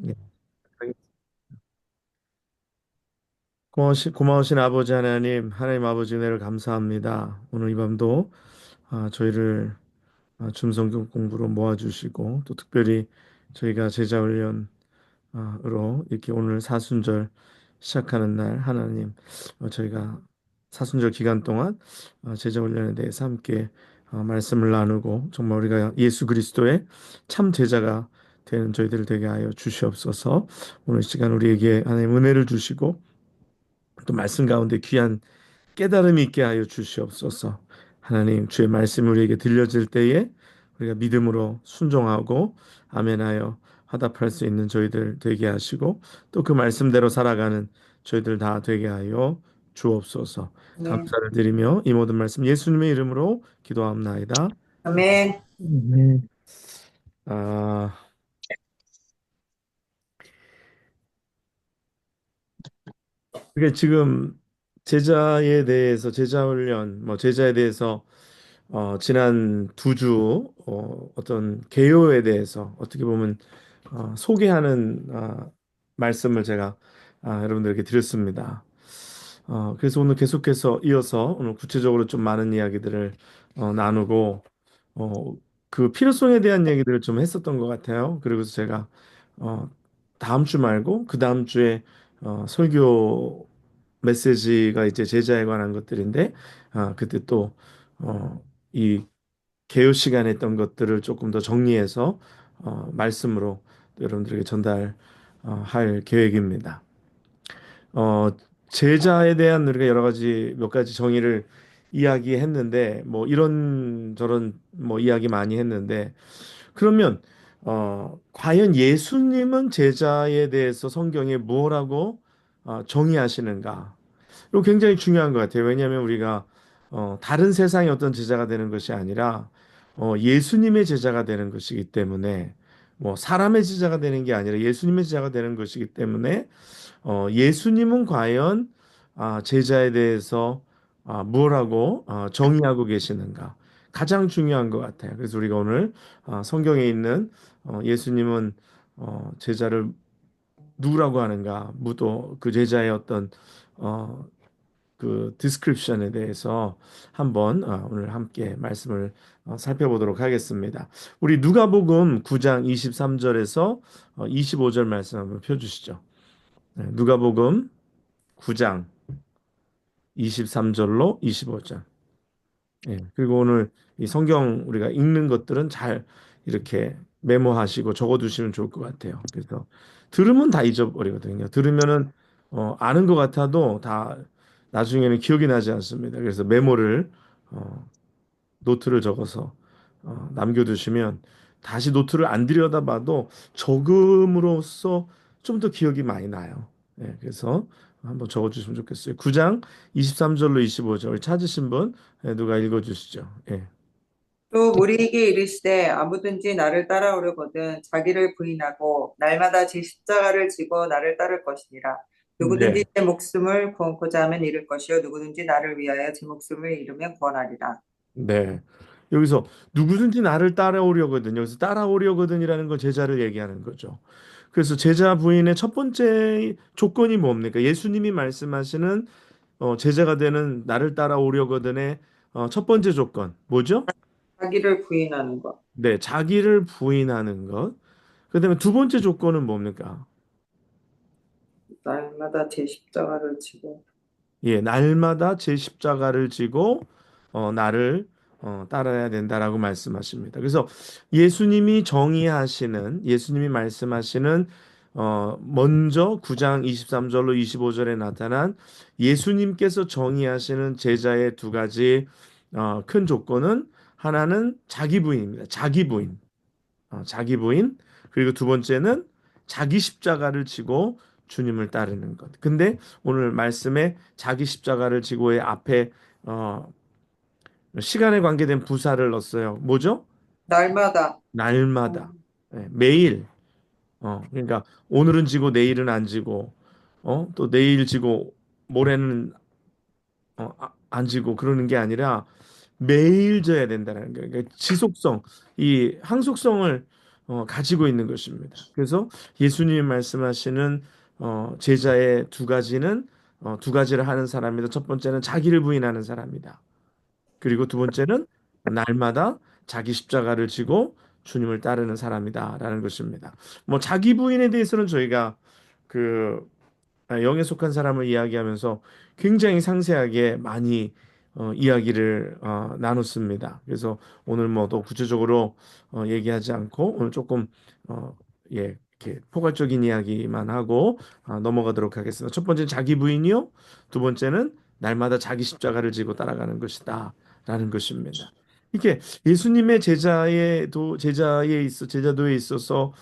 네. 고마우신 아버지 하나님, 하나님 아버지 은혜를 감사합니다. 오늘 이 밤도 저희를 줌성경 공부로 모아주시고 또 특별히 저희가 제자훈련으로 이렇게 오늘 사순절 시작하는 날 하나님 저희가 사순절 기간 동안 제자훈련에 대해서 함께 말씀을 나누고 정말 우리가 예수 그리스도의 참 제자가 되는 저희들 되게 하여 주시옵소서. 오늘 시간 우리에게 하나님 은혜를 주시고 또 말씀 가운데 귀한 깨달음이 있게 하여 주시옵소서. 하나님 주의 말씀이 우리에게 들려질 때에 우리가 믿음으로 순종하고 아멘하여 화답할 수 있는 저희들 되게 하시고 또 그 말씀대로 살아가는 저희들 다 되게 하여 주옵소서. 네. 감사를 드리며 이 모든 말씀 예수님의 이름으로 기도합나이다. 아멘. 네. 아, 그게 지금 제자에 대해서 제자 훈련 뭐 제자에 대해서 지난 두 주 어떤 개요에 대해서 어떻게 보면 소개하는 말씀을 제가 여러분들에게 드렸습니다. 그래서 오늘 계속해서 이어서 오늘 구체적으로 좀 많은 이야기들을 나누고 어, 그 필요성에 대한 얘기들을 좀 했었던 것 같아요. 그리고서 제가 어, 다음 주 말고 그 다음 주에 설교 메시지가 이제 제자에 관한 것들인데 그때 또 이 개요 시간에 했던 것들을 조금 더 정리해서 말씀으로 여러분들에게 전달할 계획입니다. 어, 제자에 대한 우리가 여러 가지 몇 가지 정의를 이야기했는데 뭐 이런 저런 뭐 이야기 많이 했는데 그러면 과연 예수님은 제자에 대해서 성경에 뭐라고 정의하시는가? 이거 굉장히 중요한 것 같아요. 왜냐하면 우리가 다른 세상의 어떤 제자가 되는 것이 아니라 예수님의 제자가 되는 것이기 때문에 뭐 사람의 제자가 되는 게 아니라 예수님의 제자가 되는 것이기 때문에 예수님은 과연 제자에 대해서 뭐라고 정의하고 계시는가? 가장 중요한 것 같아요. 그래서 우리가 오늘 성경에 있는 예수님은 제자를 누구라고 하는가? 무도 그 제자의 어떤 어, 그 디스크립션에 대해서 한번 오늘 함께 말씀을 살펴보도록 하겠습니다. 우리 누가복음 9장 23절에서 25절 말씀 한번 펴주시죠. 네, 누가복음 9장 23절로 25절. 예, 그리고 오늘 이 성경 우리가 읽는 것들은 잘 이렇게 메모하시고 적어두시면 좋을 것 같아요. 그래서 들으면 다 잊어버리거든요. 들으면은 아는 것 같아도 다 나중에는 기억이 나지 않습니다. 그래서 메모를 어, 노트를 적어서 남겨두시면 다시 노트를 안 들여다봐도 적음으로써 좀 더 기억이 많이 나요. 예, 그래서 한번 적어주시면 좋겠어요. 9장 23절로 25절 찾으신 분 누가 읽어주시죠? 예. 또 우리에게 이르시되 아무든지 나를 따라오려거든 자기를 부인하고 날마다 제 십자가를 지고 나를 따를 것이니라. 누구든지 네. 제 목숨을 구원코자 하면 잃을 것이요 누구든지 나를 위하여 제 목숨을 잃으면 구원하리라. 네. 여기서 누구든지 나를 따라오려거든. 여기서 따라오려거든이라는 건 제자를 얘기하는 거죠. 그래서 제자 부인의 첫 번째 조건이 뭡니까? 예수님이 말씀하시는 제자가 되는 나를 따라오려거든의 첫 번째 조건 뭐죠? 자기를 부인하는 것. 네, 자기를 부인하는 것. 그다음에 두 번째 조건은 뭡니까? 날마다 제 십자가를 지고 예, 날마다 제 십자가를 지고 나를 따라야 된다라고 말씀하십니다. 그래서 예수님이 말씀하시는 먼저 9장 23절로 25절에 나타난 예수님께서 정의하시는 제자의 두 가지 큰 조건은 하나는 자기 부인입니다. 자기 부인. 자기 부인. 그리고 두 번째는 자기 십자가를 지고 주님을 따르는 것. 근데 오늘 말씀에 자기 십자가를 지고의 앞에 어, 시간에 관계된 부사를 넣었어요. 뭐죠? 날마다. 날마다. 예, 매일. 그러니까 오늘은 지고 내일은 안 지고 또 내일 지고 모레는 안 지고 그러는 게 아니라 매일 져야 된다는 거예요. 그러니까 지속성, 이 항속성을 가지고 있는 것입니다. 그래서 예수님이 말씀하시는 제자의 두 가지는 두 가지를 하는 사람이다. 첫 번째는 자기를 부인하는 사람이다. 그리고 두 번째는 날마다 자기 십자가를 지고 주님을 따르는 사람이다라는 것입니다. 뭐 자기 부인에 대해서는 저희가 그 영에 속한 사람을 이야기하면서 굉장히 상세하게 많이 이야기를 나눴습니다. 그래서 오늘 뭐 더 구체적으로 얘기하지 않고 오늘 조금 어, 예, 이렇게 포괄적인 이야기만 하고 넘어가도록 하겠습니다. 첫 번째는 자기 부인이요. 두 번째는 날마다 자기 십자가를 지고 따라가는 것이다라는 것입니다. 이게 예수님의 제자도에 있어서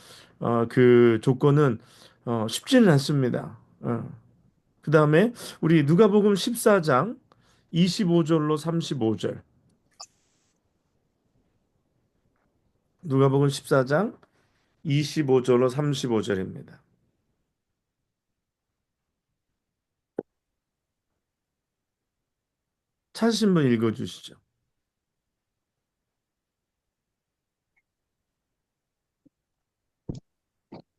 그 조건은 쉽지는 않습니다. 그 다음에 우리 누가복음 14장 25절로 35절. 누가복음 14장 25절로 35절입니다. 찾으신 분 읽어주시죠.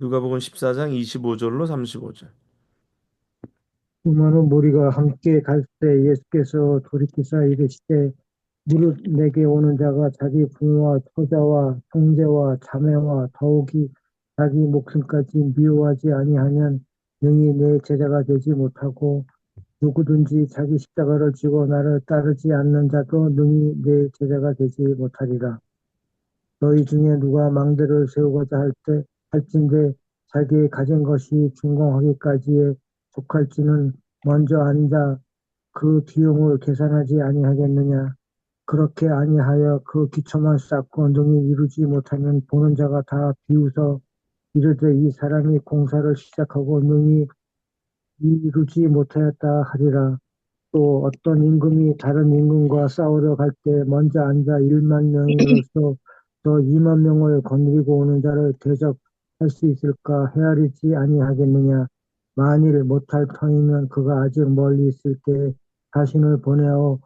누가복음 14장 25절로 35절. 수많은 무리가 함께 갈 때 예수께서 돌이키사 이르시되 무릇 내게 오는 자가 자기 부모와 처자와 형제와 자매와 더욱이 자기 목숨까지 미워하지 아니하면 능히 내 제자가 되지 못하고 누구든지 자기 십자가를 지고 나를 따르지 않는 자도 능히 내 제자가 되지 못하리라. 너희 중에 누가 망대를 세우고자 할진대 자기의 가진 것이 준공하기까지에 속할지는 먼저 앉아 그 비용을 계산하지 아니하겠느냐. 그렇게 아니하여 그 기초만 쌓고 능히 이루지 못하면 보는 자가 다 비웃어 이르되 이 사람이 공사를 시작하고 능히 이루지 못하였다 하리라. 또 어떤 임금이 다른 임금과 싸우러 갈 때 먼저 앉아 1만 명으로서 또 2만 명을 거느리고 오는 자를 대적할 수 있을까 헤아리지 아니하겠느냐. 만일 못할 터이면 그가 아직 멀리 있을 때 자신을 보내어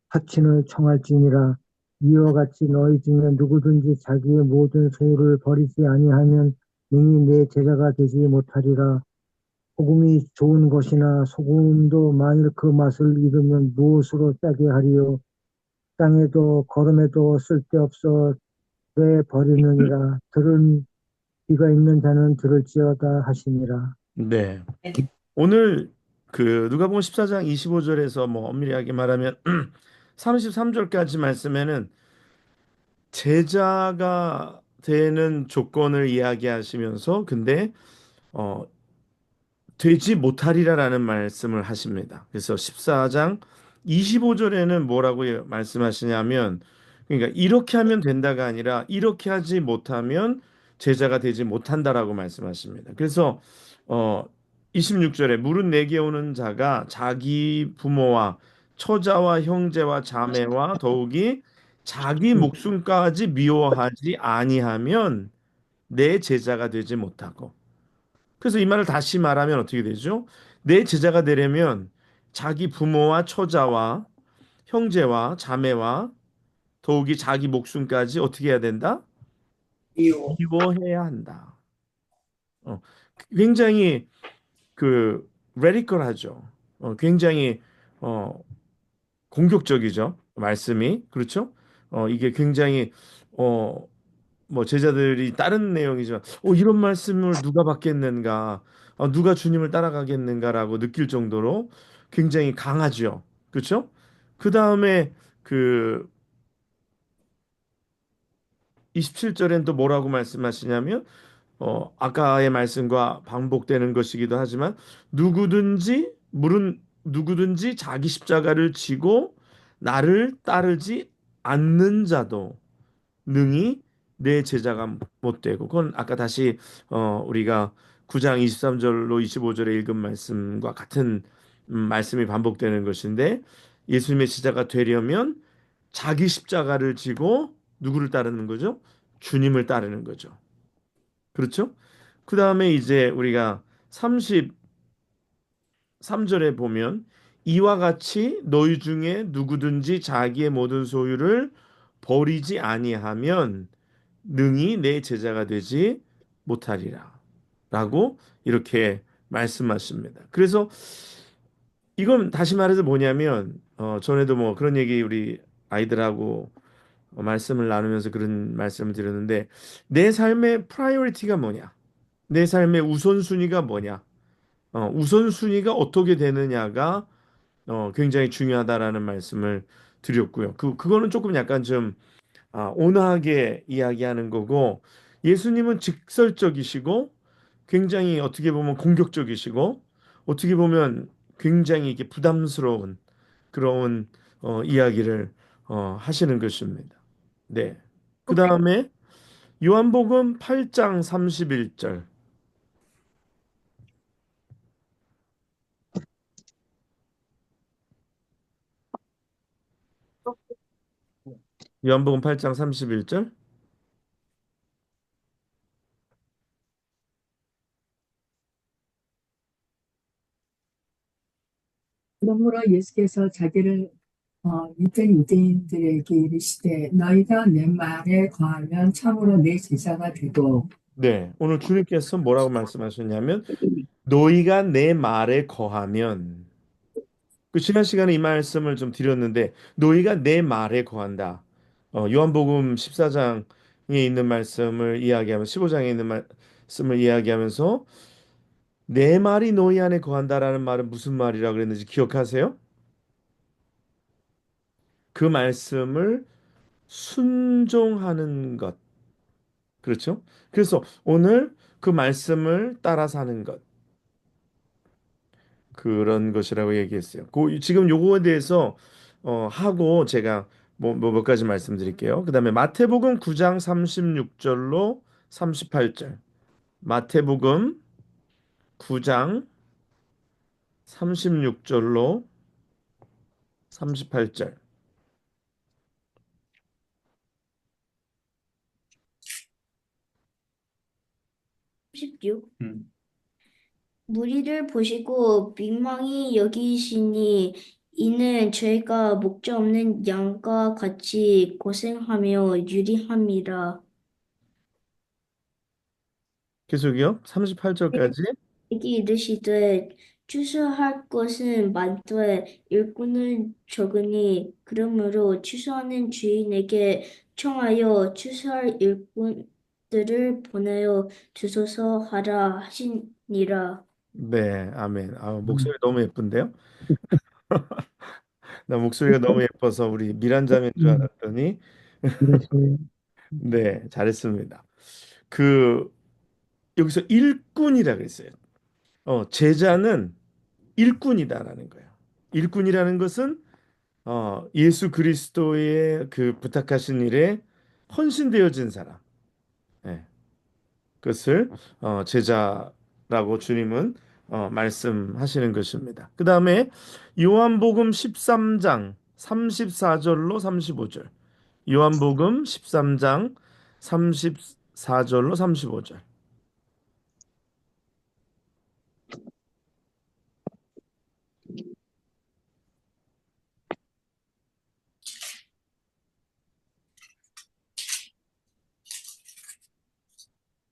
하친을 청할지니라. 이와 같이 너희 중에 누구든지 자기의 모든 소유를 버리지 아니하면 능히 내 제자가 되지 못하리라. 소금이 좋은 것이나 소금도 만일 그 맛을 잃으면 무엇으로 짜게 하리요. 땅에도 거름에도 쓸데없어 왜 버리느니라. 들은 귀가 있는 자는 들을지어다 하시니라. 네. 오늘 그 누가복음 14장 25절에서 뭐 엄밀하게 말하면 33절까지 말씀에는 제자가 되는 조건을 이야기하시면서 근데 어, 되지 못하리라라는 말씀을 하십니다. 그래서 14장 25절에는 뭐라고 말씀하시냐면 그러니까 이렇게 하면 된다가 아니라 이렇게 하지 못하면 제자가 되지 못한다라고 말씀하십니다. 그래서 어 26절에 무릇 내게 오는 자가 자기 부모와 처자와 형제와 자매와 더욱이 자기 목숨까지 미워하지 아니하면 내 제자가 되지 못하고 그래서 이 말을 다시 말하면 어떻게 되죠? 내 제자가 되려면 자기 부모와 처자와 형제와 자매와 더욱이 자기 목숨까지 어떻게 해야 된다? 이유. 미워해야 한다. 어, 굉장히 그 레디컬하죠. 굉장히 어, 공격적이죠. 말씀이 그렇죠? 이게 굉장히 어, 뭐 제자들이 다른 내용이지만 이런 말씀을 누가 받겠는가 누가 주님을 따라가겠는가라고 느낄 정도로 굉장히 강하죠. 그렇죠? 그 다음에 그 27절엔 또 뭐라고 말씀하시냐면 아까의 말씀과 반복되는 것이기도 하지만 누구든지 자기 십자가를 지고 나를 따르지 않는 자도 능히 내 제자가 못 되고 그건 아까 다시 우리가 9장 23절로 25절에 읽은 말씀과 같은 말씀이 반복되는 것인데 예수님의 제자가 되려면 자기 십자가를 지고 누구를 따르는 거죠? 주님을 따르는 거죠. 그렇죠? 그 다음에 이제 우리가 33절에 보면 이와 같이 너희 중에 누구든지 자기의 모든 소유를 버리지 아니하면 능히 내 제자가 되지 못하리라. 라고 이렇게 말씀하십니다. 그래서 이건 다시 말해서 뭐냐면, 전에도 뭐 그런 얘기 우리 아이들하고 말씀을 나누면서 그런 말씀을 드렸는데, 내 삶의 프라이어리티가 뭐냐? 내 삶의 우선순위가 뭐냐? 우선순위가 어떻게 되느냐가 굉장히 중요하다라는 말씀을 드렸고요. 그거는 조금 약간 좀 온화하게 이야기하는 거고, 예수님은 직설적이시고 굉장히 어떻게 보면 공격적이시고 어떻게 보면 굉장히 이게 부담스러운 그런 이야기를 하시는 것입니다. 네. 그 다음에 요한복음 8장 31절. 요한복음 8장 31절. 그러므로 예수께서 자기를 믿던 유대인들에게 이르시되 너희가 내 말에 거하면 참으로 내 제자가 되고 네. 오늘 주님께서 뭐라고 말씀하셨냐면 너희가 내 말에 거하면 그 지난 시간에 이 말씀을 좀 드렸는데 너희가 내 말에 거한다. 요한복음 14장에 있는 말씀을 이야기하면서 15장에 있는 말씀을 이야기하면서 내 말이 너희 안에 거한다라는 말은 무슨 말이라 그랬는지 기억하세요? 그 말씀을 순종하는 것. 그렇죠? 그래서 오늘 그 말씀을 따라 사는 것. 그런 것이라고 얘기했어요. 지금 요거에 대해서 하고 제가 몇 가지 말씀드릴게요. 그다음에 마태복음 9장 36절로 38절. 마태복음 9장 36절로 38절. 16. 무리를 보시고 민망히 여기시니 이는 저희가 목자 없는 양과 같이 고생하며 유리함이라. 계속이요. 38절까지. 여기 이르시되 추수할 것은 많되 일꾼은 적으니 그러므로 추수하는 주인에게 청하여 추수할 일꾼들을 보내어 주소서 하라 하시니라. 네, 아멘. 목소리 너무 예쁜데요? 나 목소리가 너무 예뻐서 우리 미란자매인 줄 음, 알았더니 그러세요. 네, 잘했습니다. 그 여기서 일꾼이라 그랬어요. 제자는 일꾼이다라는 거예요. 일꾼이라는 것은 예수 그리스도의 그 부탁하신 일에 헌신되어진 사람. 예, 그것을 제자라고 주님은 말씀하시는 것입니다. 그 다음에 요한복음 13장 34절로 35절. 요한복음 13장 34절로 35절.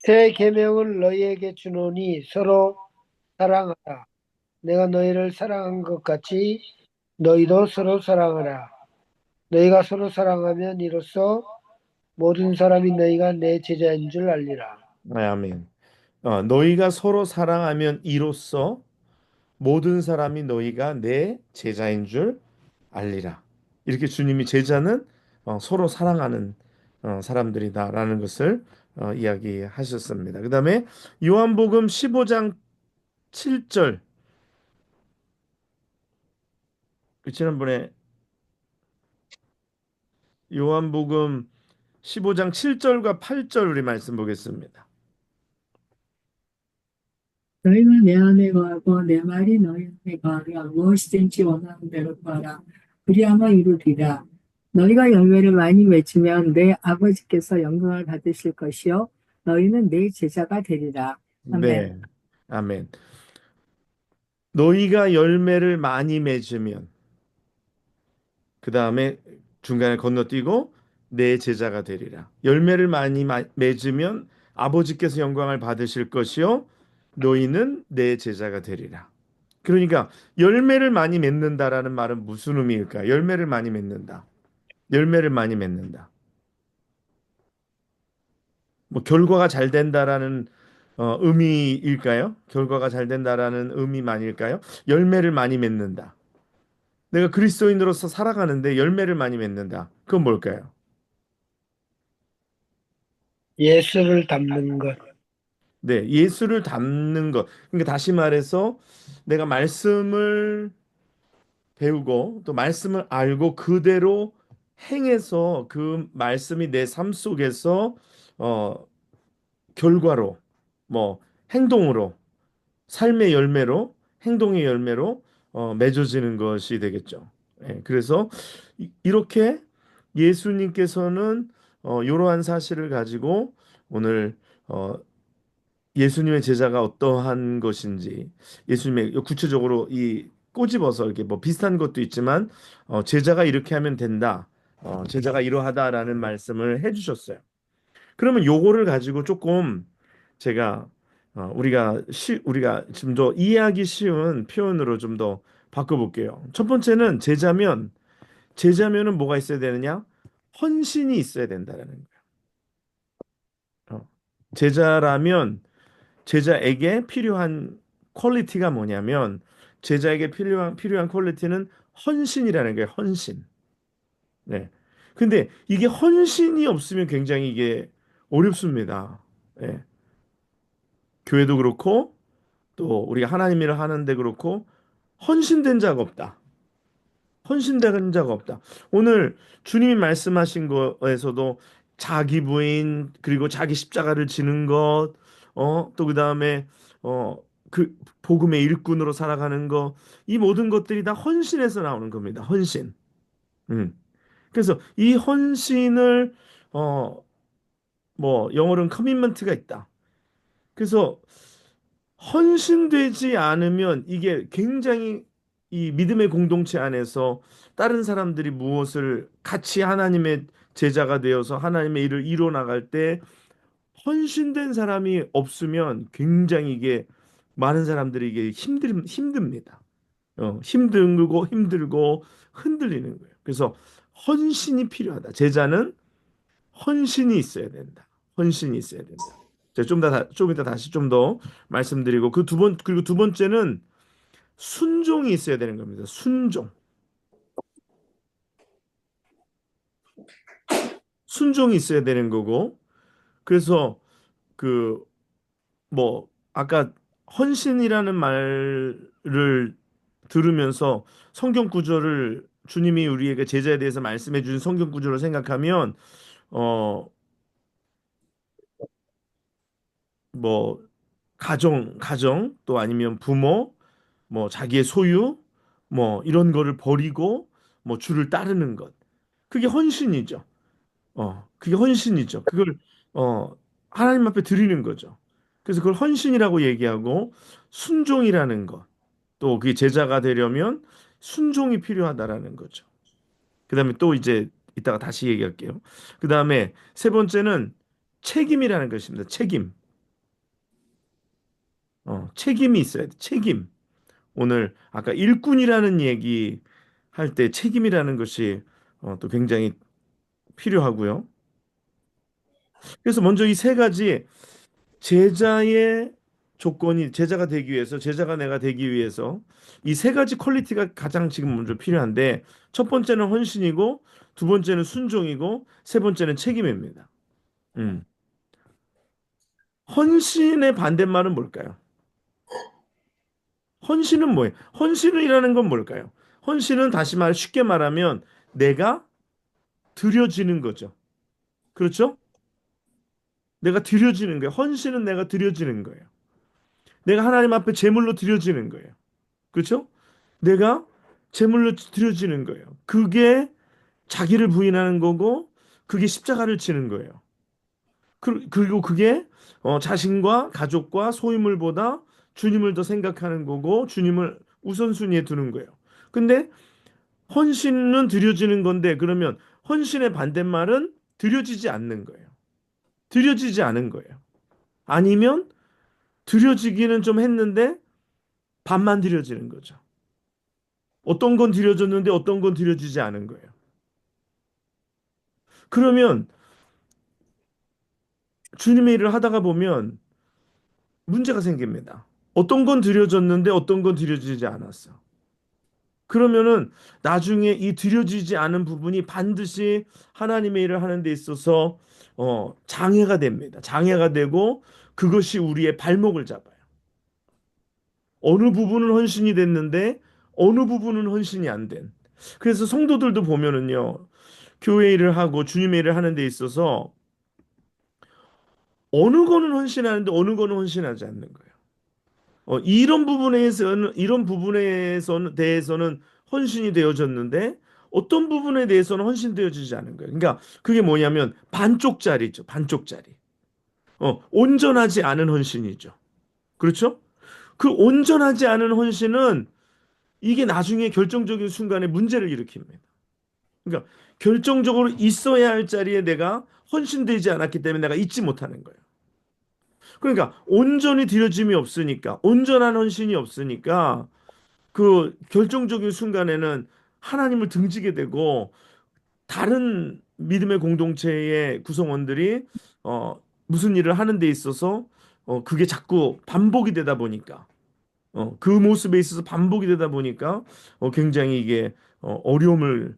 새 계명을 너희에게 주노니 서로 사랑하라. 내가 너희를 사랑한 것 같이 너희도 서로 사랑하라. 너희가 서로 사랑하면 이로써 모든 사람이 너희가 내 제자인 줄 알리라. 아멘. 너희가 서로 사랑하면 이로써 모든 사람이 너희가 내 제자인 줄 알리라. 이렇게 주님이 제자는 서로 사랑하는 사람들이다라는 것을 이야기하셨습니다. 그다음에 요한복음 15장 7절. 지난번에 요한복음 15장 7절과 8절 우리 말씀 보겠습니다. 너희가 내 안에 거하고 내 말이 너희 안에 거하면 무엇이든지 원하는 대로 구하라. 그리하면 이루리라. 너희가 열매를 많이 맺으면 내 아버지께서 영광을 받으실 것이요 너희는 내 제자가 되리라. 아멘. 네. 아멘. 너희가 열매를 많이 맺으면 그 다음에 중간에 건너뛰고 내 제자가 되리라. 열매를 많이 맺으면 아버지께서 영광을 받으실 것이요 너희는 내 제자가 되리라. 그러니까 열매를 많이 맺는다라는 말은 무슨 의미일까? 열매를 많이 맺는다. 열매를 많이 맺는다. 뭐 결과가 잘 된다라는 의미일까요? 결과가 잘 된다라는 의미만일까요? 열매를 많이 맺는다. 내가 그리스도인으로서 살아가는데 열매를 많이 맺는다. 그건 뭘까요? 예수를 닮는 것. 네, 예수를 닮는 것. 그러니까 다시 말해서 내가 말씀을 배우고 또 말씀을 알고 그대로 행해서 그 말씀이 내 삶 속에서 어, 결과로 뭐 행동으로 삶의 열매로 행동의 열매로 맺어지는 것이 되겠죠. 예, 그래서 이렇게 예수님께서는 이러한 사실을 가지고 오늘 어, 예수님의 제자가 어떠한 것인지 예수님의 구체적으로 이 꼬집어서 이렇게 뭐 비슷한 것도 있지만 제자가 이렇게 하면 된다. 제자가 이러하다라는 말씀을 해주셨어요. 그러면 요거를 가지고 조금 제가 우리가 좀 더 이해하기 쉬운 표현으로 좀 더 바꿔볼게요. 첫 번째는 제자면은 뭐가 있어야 되느냐? 헌신이 있어야 된다라는 거예요. 제자라면 제자에게 필요한 퀄리티가 뭐냐면 제자에게 필요한 퀄리티는 헌신이라는 거예요. 헌신. 네. 근데 이게 헌신이 없으면 굉장히 이게 어렵습니다. 예. 교회도 그렇고 또 우리가 하나님 일을 하는데 그렇고 헌신된 자가 없다. 헌신된 자가 없다. 오늘 주님이 말씀하신 거에서도 자기 부인 그리고 자기 십자가를 지는 것, 또 그다음에 어, 그 복음의 일꾼으로 살아가는 것, 이 모든 것들이 다 헌신에서 나오는 겁니다. 헌신. 음. 그래서 이 헌신을 어, 뭐 영어로는 커미먼트가 있다. 그래서 헌신되지 않으면 이게 굉장히 이 믿음의 공동체 안에서 다른 사람들이 무엇을 같이 하나님의 제자가 되어서 하나님의 일을 이루어 나갈 때 헌신된 사람이 없으면 굉장히 이게 많은 사람들이 이게 힘듭니다. 힘들고 흔들리는 거예요. 그래서 헌신이 필요하다. 제자는 헌신이 있어야 된다. 헌신이 있어야 된다. 제가 좀 이따 다시 좀 더 말씀드리고 그리고 두 번째는 순종이 있어야 되는 겁니다. 순종. 순종이 있어야 되는 거고 그래서 그 뭐 아까 헌신이라는 말을 들으면서 성경 구절을 주님이 우리에게 제자에 대해서 말씀해 주신 성경 구절을 생각하면 어 뭐 가정 또 아니면 부모 뭐 자기의 소유 뭐 이런 거를 버리고 뭐 주를 따르는 것 그게 헌신이죠. 그게 헌신이죠. 그걸 어 하나님 앞에 드리는 거죠. 그래서 그걸 헌신이라고 얘기하고 순종이라는 것. 또 그게 제자가 되려면 순종이 필요하다라는 거죠. 그다음에 또 이제 이따가 다시 얘기할게요. 그다음에 세 번째는 책임이라는 것입니다. 책임. 책임이 있어야 돼. 책임. 오늘 아까 일꾼이라는 얘기 할 때 책임이라는 것이 또 굉장히 필요하고요. 그래서 먼저 이 세 가지 제자의 조건이 제자가 되기 위해서 제자가 내가 되기 위해서 이 세 가지 퀄리티가 가장 지금 먼저 필요한데 첫 번째는 헌신이고 두 번째는 순종이고 세 번째는 책임입니다. 음. 헌신의 반대말은 뭘까요? 헌신은 뭐예요? 헌신이라는 건 뭘까요? 헌신은 다시 말 쉽게 말하면 내가 드려지는 거죠. 그렇죠? 내가 드려지는 거예요. 헌신은 내가 드려지는 거예요. 내가 하나님 앞에 제물로 드려지는 거예요. 그렇죠? 내가 제물로 드려지는 거예요. 그게 자기를 부인하는 거고 그게 십자가를 치는 거예요. 그리고 그게 자신과 가족과 소유물보다 주님을 더 생각하는 거고 주님을 우선순위에 두는 거예요. 근데 헌신은 드려지는 건데 그러면 헌신의 반대말은 드려지지 않는 거예요. 드려지지 않은 거예요. 아니면 드려지기는 좀 했는데 반만 드려지는 거죠. 어떤 건 드려졌는데 어떤 건 드려지지 않은 거예요. 그러면 주님의 일을 하다가 보면 문제가 생깁니다. 어떤 건 드려졌는데 어떤 건 드려지지 않았어. 그러면은 나중에 이 드려지지 않은 부분이 반드시 하나님의 일을 하는 데 있어서 장애가 됩니다. 장애가 되고 그것이 우리의 발목을 잡아요. 어느 부분은 헌신이 됐는데 어느 부분은 헌신이 안 된. 그래서 성도들도 보면은요. 교회 일을 하고 주님의 일을 하는 데 있어서 어느 거는 헌신하는데 어느 거는 헌신하지 않는 거예요. 이런 부분에서는 대해서는 헌신이 되어졌는데 어떤 부분에 대해서는 헌신되어지지 않은 거예요. 그러니까 그게 뭐냐면 반쪽짜리죠. 반쪽짜리. 온전하지 않은 헌신이죠. 그렇죠? 그 온전하지 않은 헌신은 이게 나중에 결정적인 순간에 문제를 일으킵니다. 그러니까 결정적으로 있어야 할 자리에 내가 헌신되지 않았기 때문에 내가 잊지 못하는 거예요. 그러니까 온전히 드려짐이 없으니까 온전한 헌신이 없으니까 그 결정적인 순간에는 하나님을 등지게 되고 다른 믿음의 공동체의 구성원들이 무슨 일을 하는 데 있어서 그게 자꾸 반복이 되다 보니까 그 모습에 있어서 반복이 되다 보니까 굉장히 이게 어려움을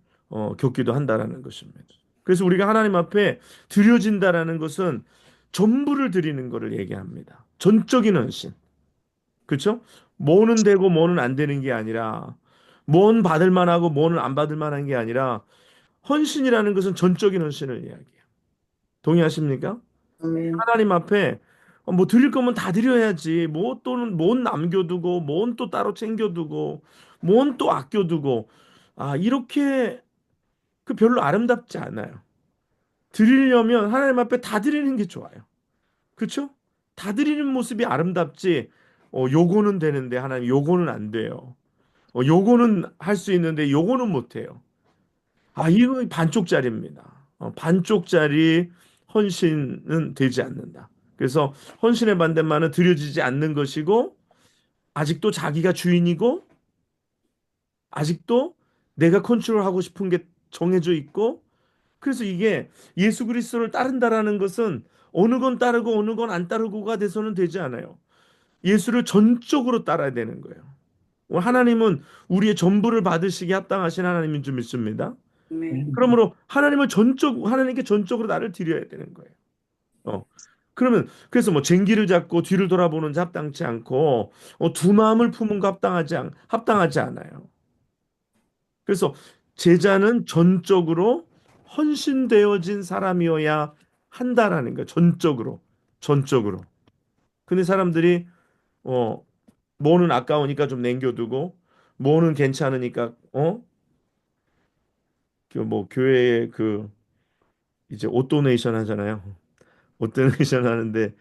겪기도 한다라는 것입니다. 그래서 우리가 하나님 앞에 드려진다라는 것은 전부를 드리는 것을 얘기합니다. 전적인 헌신. 그렇죠? 뭐는 되고 뭐는 안 되는 게 아니라 뭐는 받을 만하고 뭐는 안 받을 만한 게 아니라 헌신이라는 것은 전적인 헌신을 이야기해요. 동의하십니까? 아멘. 하나님 앞에 뭐 드릴 거면 다 드려야지. 뭐 또는 뭔 남겨두고, 뭔 또 따로 챙겨두고, 뭔 또 아껴두고. 이렇게 그 별로 아름답지 않아요. 드리려면 하나님 앞에 다 드리는 게 좋아요. 그렇죠? 다 드리는 모습이 아름답지. 요거는 되는데 하나님 요거는 안 돼요. 요거는 할 수 있는데 요거는 못 해요. 이거 반쪽짜리입니다. 반쪽짜리 헌신은 되지 않는다. 그래서 헌신의 반대말은 드려지지 않는 것이고 아직도 자기가 주인이고 아직도 내가 컨트롤하고 싶은 게 정해져 있고 그래서 이게 예수 그리스도를 따른다라는 것은 어느 건 따르고 어느 건 안 따르고가 돼서는 되지 않아요. 예수를 전적으로 따라야 되는 거예요. 하나님은 우리의 전부를 받으시기에 합당하신 하나님인 줄 믿습니다. 아멘. 그러므로 하나님께 전적으로 나를 드려야 되는 거예요. 어. 그러면 그래서 뭐 쟁기를 잡고 뒤를 돌아보는 자 합당치 않고 두 마음을 품은 거 합당하지 않아요. 그래서 제자는 전적으로 헌신되어진 사람이어야 한다라는 거예요. 전적으로. 근데 사람들이 어 뭐는 아까우니까 좀 남겨두고 뭐는 괜찮으니까 그 뭐 교회에 그 이제 옷 도네이션 하잖아요. 옷 도네이션 하는데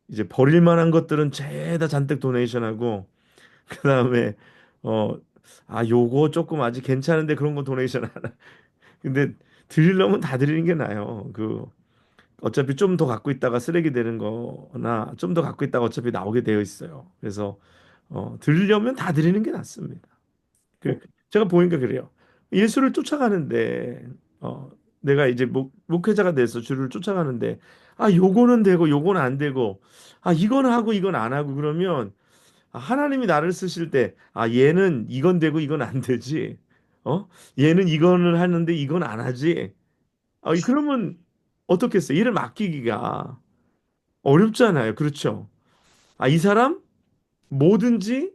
이제 버릴 만한 것들은 죄다 잔뜩 도네이션하고 그다음에 어 요거 조금 아직 괜찮은데 그런 거 도네이션 하나. 근데 드리려면 다 드리는 게 나아요. 어차피 좀 더 갖고 있다가 쓰레기 되는 거나 좀 더 갖고 있다가 어차피 나오게 되어 있어요. 그래서 드리려면 다 드리는 게 낫습니다. 제가 보니까 그래요. 예수를 쫓아가는데 내가 이제 목회자가 돼서 주를 쫓아가는데 요거는 되고 요거는 안 되고 이건 하고 이건 안 하고 그러면 하나님이 나를 쓰실 때 얘는 이건 되고 이건 안 되지. 얘는 이거는 하는데 이건 안 하지. 그러면 어떻겠어요? 일을 맡기기가 어렵잖아요. 그렇죠? 이 사람 뭐든지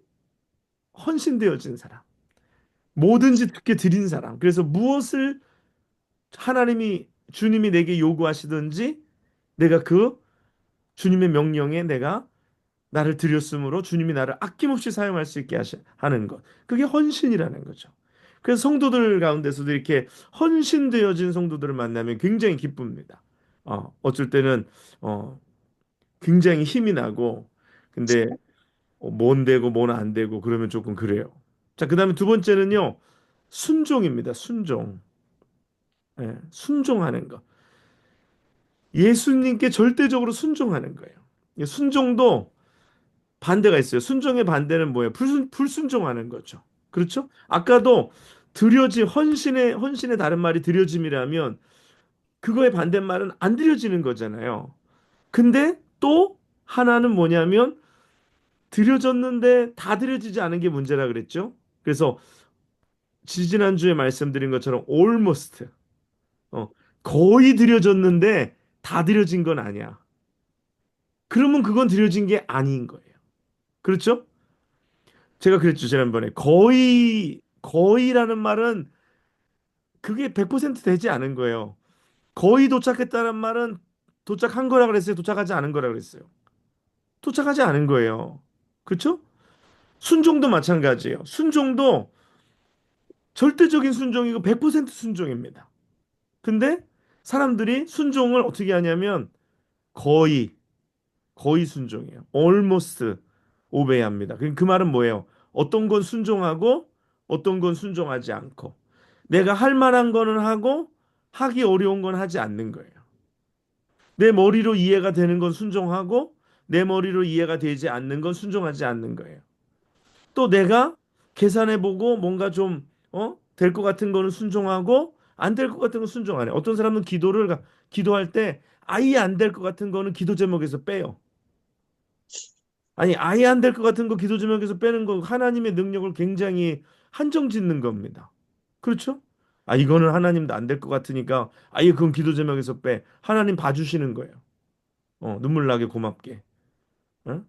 헌신되어진 사람. 뭐든지 듣게 드린 사람. 그래서 무엇을 주님이 내게 요구하시든지 내가 그 주님의 명령에 내가 나를 드렸으므로 주님이 나를 아낌없이 사용할 수 있게 하는 것. 그게 헌신이라는 거죠. 그래서 성도들 가운데서도 이렇게 헌신되어진 성도들을 만나면 굉장히 기쁩니다. 어쩔 때는 어, 굉장히 힘이 나고 근데 뭔 되고 뭔 안 되고 그러면 조금 그래요. 자, 그다음에 두 번째는요. 순종입니다. 순종. 예, 순종하는 것. 예수님께 절대적으로 순종하는 거예요. 순종도 반대가 있어요. 순종의 반대는 뭐예요? 불순종하는 거죠. 그렇죠? 아까도 드려짐, 헌신의 다른 말이 드려짐이라면 그거의 반대말은 안 드려지는 거잖아요. 근데 또 하나는 뭐냐면 드려졌는데 다 드려지지 않은 게 문제라 그랬죠. 그래서 지지난주에 말씀드린 것처럼 almost 어, 거의 드려졌는데 다 드려진 건 아니야. 그러면 그건 드려진 게 아닌 거예요. 그렇죠? 제가 그랬죠, 지난번에. 거의라는 말은 그게 100% 되지 않은 거예요. 거의 도착했다는 말은 도착한 거라 그랬어요? 도착하지 않은 거라 그랬어요? 도착하지 않은 거예요. 그렇죠? 순종도 마찬가지예요. 순종도 절대적인 순종이고 100% 순종입니다. 근데 사람들이 순종을 어떻게 하냐면 거의 거의 순종이에요. almost obey 합니다. 그 말은 뭐예요? 어떤 건 순종하고 어떤 건 순종하지 않고 내가 할 만한 거는 하고 하기 어려운 건 하지 않는 거예요. 내 머리로 이해가 되는 건 순종하고 내 머리로 이해가 되지 않는 건 순종하지 않는 거예요. 또 내가 계산해보고 뭔가 좀 될 것 같은 거는 순종하고 안 될 것 같은 건 순종 안 해요. 어떤 사람은 기도할 때 아예 안 될 것 같은 거는 기도 제목에서 빼요. 아니, 아예 안 될 것 같은 거 기도 제목에서 빼는 거 하나님의 능력을 굉장히 한정 짓는 겁니다. 그렇죠? 아, 이거는 하나님도 안 될 것 같으니까 아예 그건 기도 제목에서 빼. 하나님 봐주시는 거예요. 눈물 나게 고맙게. 어?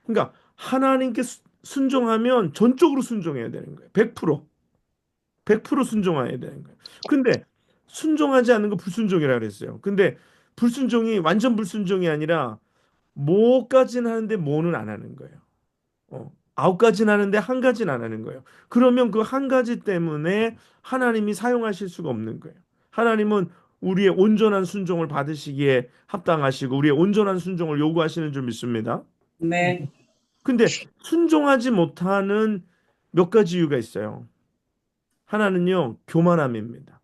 그러니까 하나님께 순종하면 전적으로 순종해야 되는 거예요. 100%. 100% 순종해야 되는 거예요. 근데 순종하지 않는 거 불순종이라 그랬어요. 근데 불순종이 완전 불순종이 아니라 뭐까지는 하는데 뭐는 안 하는 거예요. 9가지는 하는데 한 가지는 안 하는 거예요. 그러면 그 한 가지 때문에 하나님이 사용하실 수가 없는 거예요. 하나님은 우리의 온전한 순종을 받으시기에 합당하시고 우리의 온전한 순종을 요구하시는 줄 믿습니다. 네. 근데 순종하지 못하는 몇 가지 이유가 있어요. 하나는요, 교만함입니다.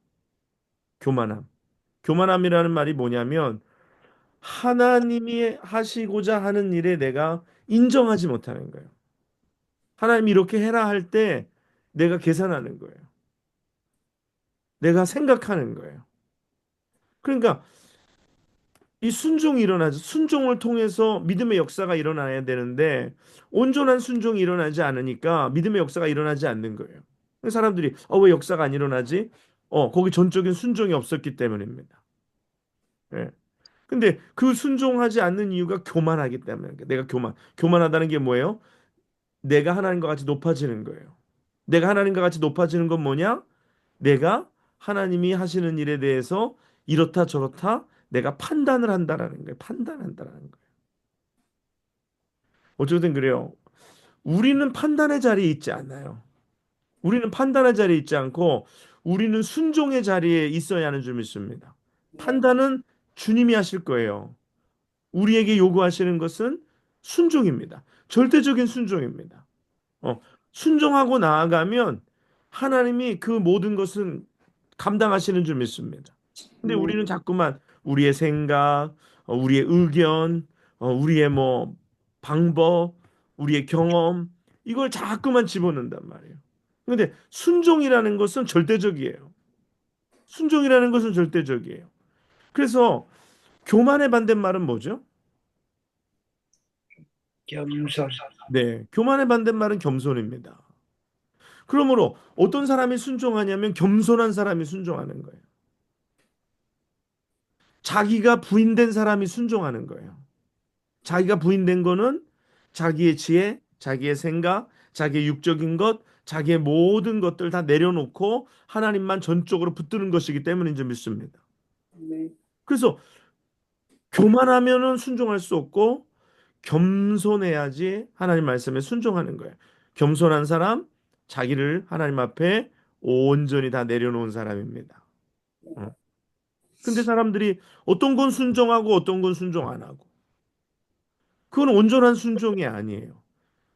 교만함. 교만함이라는 말이 뭐냐면 하나님이 하시고자 하는 일에 내가 인정하지 못하는 거예요. 하나님이 이렇게 해라 할 때 내가 계산하는 거예요. 내가 생각하는 거예요. 그러니까 이 순종이 일어나죠. 순종을 통해서 믿음의 역사가 일어나야 되는데 온전한 순종이 일어나지 않으니까 믿음의 역사가 일어나지 않는 거예요. 사람들이 왜 역사가 안 일어나지? 거기 전적인 순종이 없었기 때문입니다. 예. 근데 그 순종하지 않는 이유가 교만하기 때문에. 내가 교만하다는 게 뭐예요? 내가 하나님과 같이 높아지는 거예요. 내가 하나님과 같이 높아지는 건 뭐냐? 내가 하나님이 하시는 일에 대해서 이렇다 저렇다 내가 판단을 한다라는 거예요. 판단한다라는 거예요. 어쨌든 그래요. 우리는 판단의 자리에 있지 않아요. 우리는 판단의 자리에 있지 않고 우리는 순종의 자리에 있어야 하는 줄 믿습니다. 판단은 주님이 하실 거예요. 우리에게 요구하시는 것은 순종입니다. 절대적인 순종입니다. 어, 순종하고 나아가면 하나님이 그 모든 것은 감당하시는 줄 믿습니다. 근데 네. 우리는 자꾸만 우리의 생각, 우리의 의견, 우리의 뭐 방법, 우리의 경험 이걸 자꾸만 집어넣는단 말이에요. 근데 순종이라는 것은 절대적이에요. 순종이라는 것은 절대적이에요. 그래서 교만의 반대말은 뭐죠? 겸손. 네, 교만의 반대말은 겸손입니다. 그러므로 어떤 사람이 순종하냐면 겸손한 사람이 순종하는 거예요. 자기가 부인된 사람이 순종하는 거예요. 자기가 부인된 거는 자기의 지혜, 자기의 생각, 자기의 육적인 것, 자기의 모든 것들 다 내려놓고 하나님만 전적으로 붙드는 것이기 때문인 줄 믿습니다. 네. 그래서 교만하면은 순종할 수 없고 겸손해야지 하나님 말씀에 순종하는 거예요. 겸손한 사람, 자기를 하나님 앞에 온전히 다 내려놓은 사람입니다. 어. 근데 사람들이 어떤 건 순종하고 어떤 건 순종 안 하고. 그건 온전한 순종이 아니에요.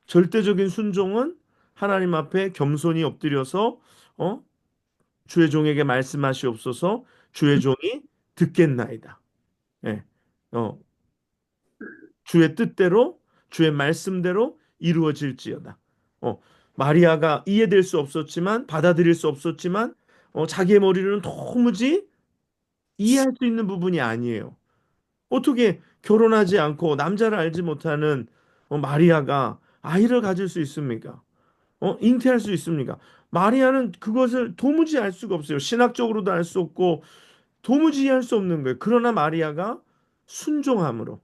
절대적인 순종은 하나님 앞에 겸손히 엎드려서 어? 주의 종에게 말씀하시옵소서 주의 종이 듣겠나이다. 예. 어, 주의 뜻대로 주의 말씀대로 이루어질지어다. 어, 마리아가 이해될 수 없었지만 받아들일 수 없었지만 자기의 머리로는 도무지 이해할 수 있는 부분이 아니에요. 어떻게 결혼하지 않고 남자를 알지 못하는 마리아가 아이를 가질 수 있습니까? 잉태할 수 있습니까? 마리아는 그것을 도무지 알 수가 없어요. 신학적으로도 알 수 없고 도무지 이해할 수 없는 거예요. 그러나 마리아가 순종함으로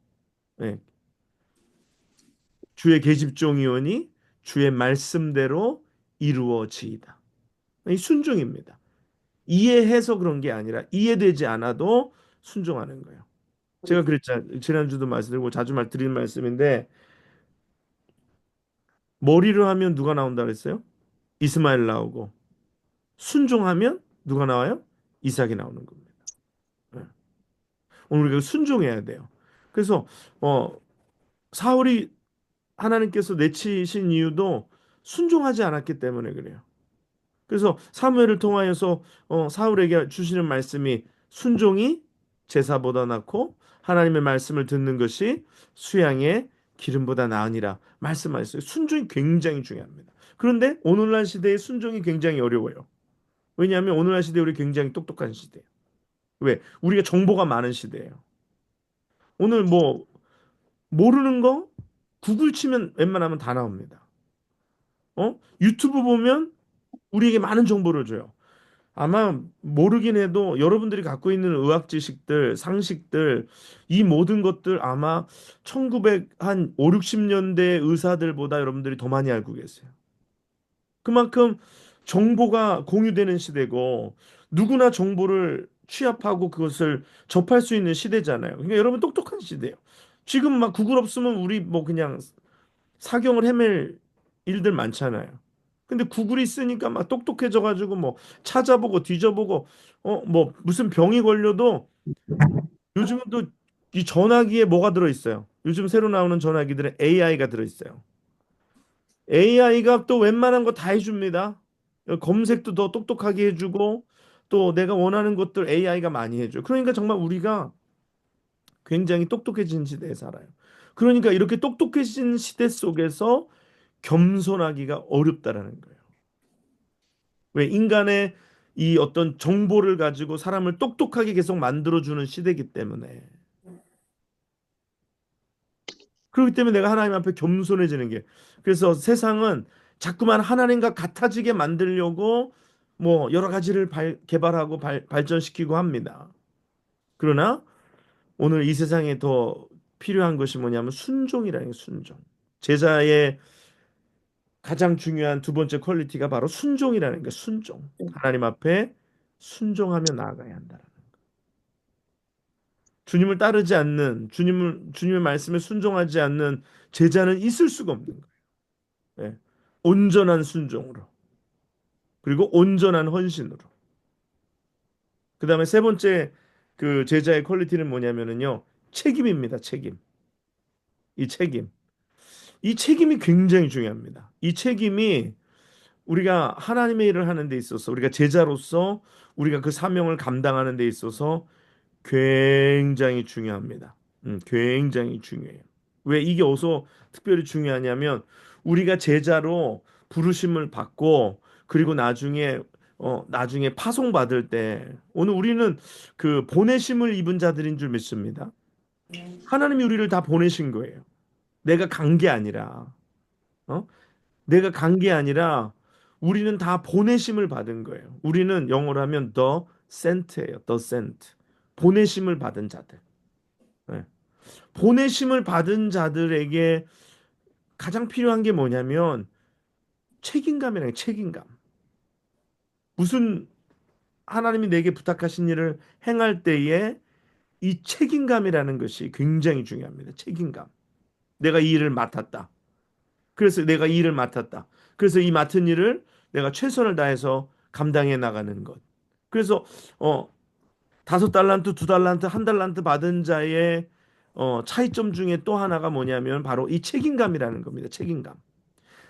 예, 주의 계집종이오니 주의 말씀대로 이루어지이다. 이 순종입니다. 이해해서 그런 게 아니라 이해되지 않아도 순종하는 거예요. 제가 그랬잖아요. 지난주도 말씀드리고 자주 드리는 말씀인데 머리를 하면 누가 나온다 그랬어요? 이스마엘 나오고 순종하면 누가 나와요? 이삭이 나오는 겁니다. 네. 오늘 우리가 순종해야 돼요. 그래서 어, 사울이 하나님께서 내치신 이유도 순종하지 않았기 때문에 그래요. 그래서 사무엘을 통하여서 사울에게 주시는 말씀이 순종이 제사보다 낫고 하나님의 말씀을 듣는 것이 수양의 기름보다 나으니라 말씀하셨어요. 순종이 굉장히 중요합니다. 그런데 오늘날 시대에 순종이 굉장히 어려워요. 왜냐하면 오늘날 시대에 우리 굉장히 똑똑한 시대예요. 왜? 우리가 정보가 많은 시대예요. 오늘 뭐 모르는 거 구글 치면 웬만하면 다 나옵니다. 유튜브 보면 우리에게 많은 정보를 줘요. 아마 모르긴 해도 여러분들이 갖고 있는 의학 지식들, 상식들, 이 모든 것들 아마 1900한 5, 60년대 의사들보다 여러분들이 더 많이 알고 계세요. 그만큼 정보가 공유되는 시대고 누구나 정보를 취합하고 그것을 접할 수 있는 시대잖아요. 그러니까 여러분 똑똑한 시대예요. 지금 막 구글 없으면 우리 뭐 그냥 사경을 헤맬 일들 많잖아요. 근데 구글이 있으니까 막 똑똑해져 가지고 뭐 찾아보고 뒤져보고 뭐 무슨 병이 걸려도 요즘은 또 이 전화기에 뭐가 들어 있어요. 요즘 새로 나오는 전화기들은 AI가 들어 있어요. AI가 또 웬만한 거 다 해줍니다. 검색도 더 똑똑하게 해주고 또 내가 원하는 것들 AI가 많이 해줘요. 그러니까 정말 우리가 굉장히 똑똑해진 시대에 살아요. 그러니까 이렇게 똑똑해진 시대 속에서 겸손하기가 어렵다라는 거예요. 왜 인간의 이 어떤 정보를 가지고 사람을 똑똑하게 계속 만들어주는 시대이기 때문에 그렇기 때문에 내가 하나님 앞에 겸손해지는 게 그래서 세상은 자꾸만 하나님과 같아지게 만들려고 뭐 여러 가지를 개발하고 발전시키고 합니다. 그러나 오늘 이 세상에 더 필요한 것이 뭐냐면 순종이라는 게 순종. 제자의 가장 중요한 두 번째 퀄리티가 바로 순종이라는 게 순종. 하나님 앞에 순종하며 나아가야 한다. 주님을 따르지 않는 주님의 말씀에 순종하지 않는 제자는 있을 수가 없는 거예요. 예. 온전한 순종으로 그리고 온전한 헌신으로. 그다음에 세 번째 그 제자의 퀄리티는 뭐냐면은요. 책임입니다. 책임. 이 책임. 이 책임이 굉장히 중요합니다. 이 책임이 우리가 하나님의 일을 하는 데 있어서 우리가 제자로서 우리가 그 사명을 감당하는 데 있어서 굉장히 중요합니다. 굉장히 중요해요. 왜 이게 어서 특별히 중요하냐면 우리가 제자로 부르심을 받고 그리고 나중에 파송받을 때 오늘 우리는 그 보내심을 입은 자들인 줄 믿습니다. 하나님이 우리를 다 보내신 거예요. 내가 간 게 아니라 어? 내가 간 게 아니라 우리는 다 보내심을 받은 거예요. 우리는 영어로 하면 the sent예요. the sent. 보내심을 받은 자들. 네. 보내심을 받은 자들에게 가장 필요한 게 뭐냐면 책임감이라는 책임감. 무슨 하나님이 내게 부탁하신 일을 행할 때에 이 책임감이라는 것이 굉장히 중요합니다. 책임감. 내가 이 일을 맡았다. 그래서 내가 이 일을 맡았다. 그래서 이 맡은 일을 내가 최선을 다해서 감당해 나가는 것. 그래서 5달란트, 2달란트, 1달란트 받은 자의 차이점 중에 또 하나가 뭐냐면 바로 이 책임감이라는 겁니다. 책임감.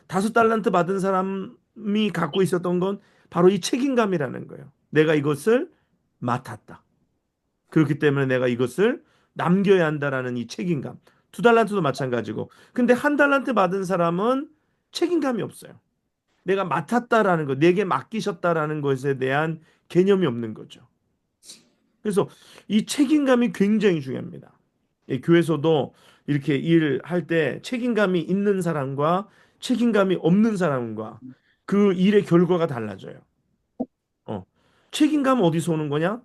5달란트 받은 사람이 갖고 있었던 건 바로 이 책임감이라는 거예요. 내가 이것을 맡았다. 그렇기 때문에 내가 이것을 남겨야 한다라는 이 책임감. 두 달란트도 마찬가지고. 근데 한 달란트 받은 사람은 책임감이 없어요. 내가 맡았다라는 것, 내게 맡기셨다라는 것에 대한 개념이 없는 거죠. 그래서 이 책임감이 굉장히 중요합니다. 이 교회에서도 이렇게 일할 때 책임감이 있는 사람과 책임감이 없는 사람과 그 일의 결과가 달라져요. 어. 책임감은 어디서 오는 거냐?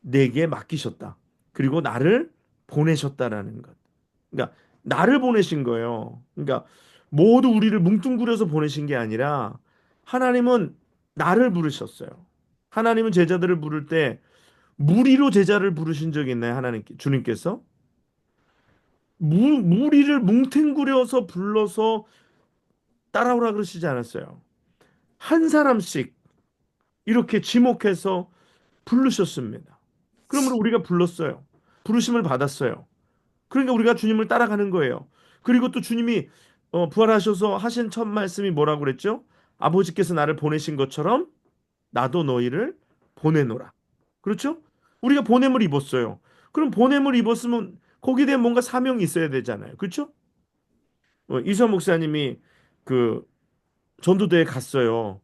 내게 맡기셨다. 그리고 나를 보내셨다라는 것. 그러니까 나를 보내신 거예요. 그러니까 모두 우리를 뭉뚱그려서 보내신 게 아니라 하나님은 나를 부르셨어요. 하나님은 제자들을 부를 때 무리로 제자를 부르신 적이 있나요? 하나님께 주님께서 무리를 뭉탱구려서 불러서 따라오라 그러시지 않았어요. 한 사람씩 이렇게 지목해서 부르셨습니다. 그러므로 우리가 불렀어요. 부르심을 받았어요. 그러니까 우리가 주님을 따라가는 거예요. 그리고 또 주님이 부활하셔서 하신 첫 말씀이 뭐라고 그랬죠? 아버지께서 나를 보내신 것처럼 나도 너희를 보내노라. 그렇죠? 우리가 보냄을 입었어요. 그럼 보냄을 입었으면 거기에 대한 뭔가 사명이 있어야 되잖아요. 그렇죠? 이서 목사님이 그 전도대에 갔어요.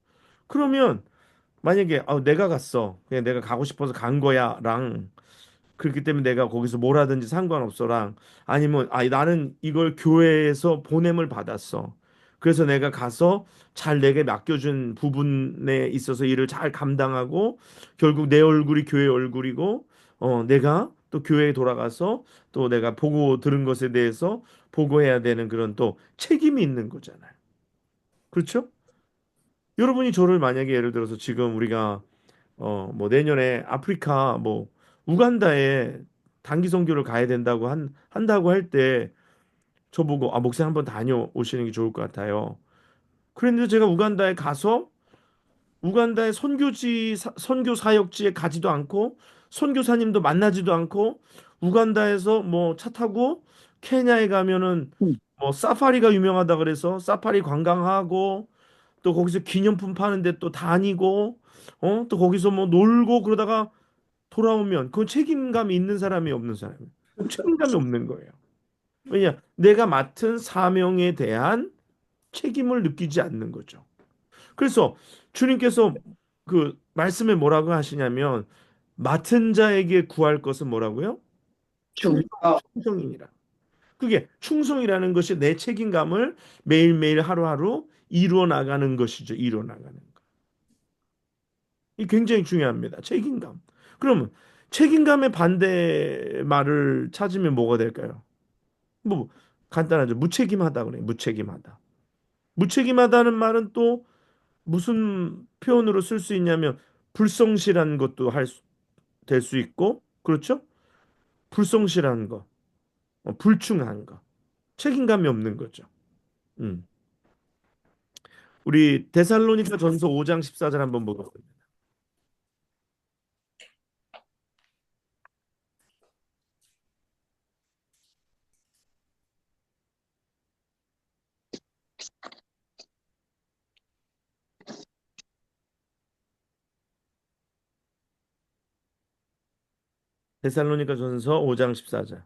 그러면 만약에 내가 갔어. 그냥 내가 가고 싶어서 간 거야랑 그렇기 때문에 내가 거기서 뭘 하든지 상관없어랑 아니면 나는 이걸 교회에서 보냄을 받았어. 그래서 내가 가서 잘 내게 맡겨준 부분에 있어서 일을 잘 감당하고 결국 내 얼굴이 교회 얼굴이고 내가 또 교회에 돌아가서 또 내가 보고 들은 것에 대해서 보고해야 되는 그런 또 책임이 있는 거잖아요. 그렇죠? 여러분이 저를 만약에 예를 들어서 지금 우리가 뭐 내년에 아프리카 뭐 우간다에 단기 선교를 가야 된다고 한다고 할 때 저보고 목사님 한번 다녀오시는 게 좋을 것 같아요. 그런데 제가 우간다에 가서 우간다의 선교 사역지에 가지도 않고 선교사님도 만나지도 않고 우간다에서 뭐 차 타고 케냐에 가면은 뭐 사파리가 유명하다 그래서 사파리 관광하고 또 거기서 기념품 파는데 또 다니고 또 거기서 뭐 놀고 그러다가 돌아오면 그건 책임감이 있는 사람이 없는 사람이에요. 책임감이 없는 거예요. 왜냐? 내가 맡은 사명에 대한 책임을 느끼지 않는 거죠. 그래서 주님께서 그 말씀에 뭐라고 하시냐면 맡은 자에게 구할 것은 뭐라고요? 충성이니라. 그게 충성이라는 것이 내 책임감을 매일매일 하루하루 이루어 나가는 것이죠. 이루어 나가는 것. 이 굉장히 중요합니다. 책임감. 그러면 책임감의 반대 말을 찾으면 뭐가 될까요? 뭐 간단하죠. 무책임하다 그래요. 무책임하다. 무책임하다는 말은 또 무슨 표현으로 쓸 수 있냐면 불성실한 것도 될 수 있고 그렇죠? 불성실한 거, 불충한 거, 책임감이 없는 거죠. 음. 우리 데살로니가 전서 5장 14절 한번 보겠습니다. 데살로니가 전서 5장 14절.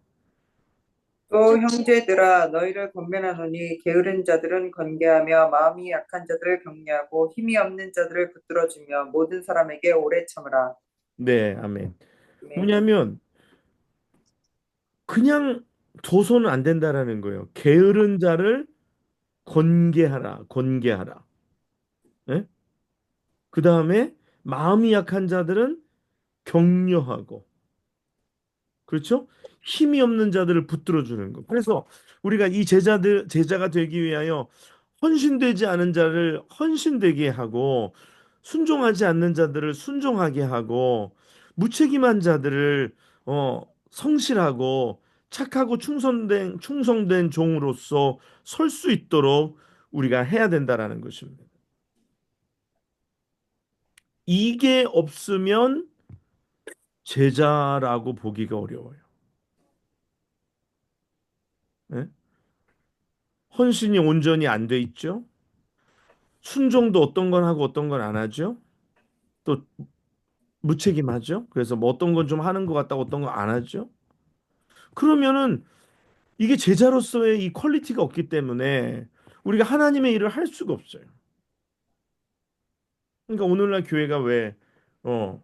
또 형제들아 너희를 권면하노니 게으른 자들은 권계하며 마음이 약한 자들을 격려하고 힘이 없는 자들을 붙들어주며 모든 사람에게 오래 참으라. 네, 아멘. 아멘. 뭐냐면 그냥 둬서는 안 된다라는 거예요. 게으른 자를 권계하라, 권계하라. 그 다음에 마음이 약한 자들은 격려하고, 그렇죠? 힘이 없는 자들을 붙들어 주는 거. 그래서 우리가 이 제자가 되기 위하여 헌신되지 않은 자를 헌신되게 하고, 순종하지 않는 자들을 순종하게 하고, 무책임한 자들을 성실하고 착하고 충성된 종으로서 설 수 있도록 우리가 해야 된다라는 것입니다. 이게 없으면 제자라고 보기가 어려워요. 예? 헌신이 온전히 안 돼 있죠. 순종도 어떤 건 하고 어떤 건 안 하죠. 또 무책임하죠. 그래서 뭐 어떤 건 좀 하는 것 같다고 어떤 건 안 하죠. 그러면은 이게 제자로서의 이 퀄리티가 없기 때문에 우리가 하나님의 일을 할 수가 없어요. 그러니까 오늘날 교회가 왜 어,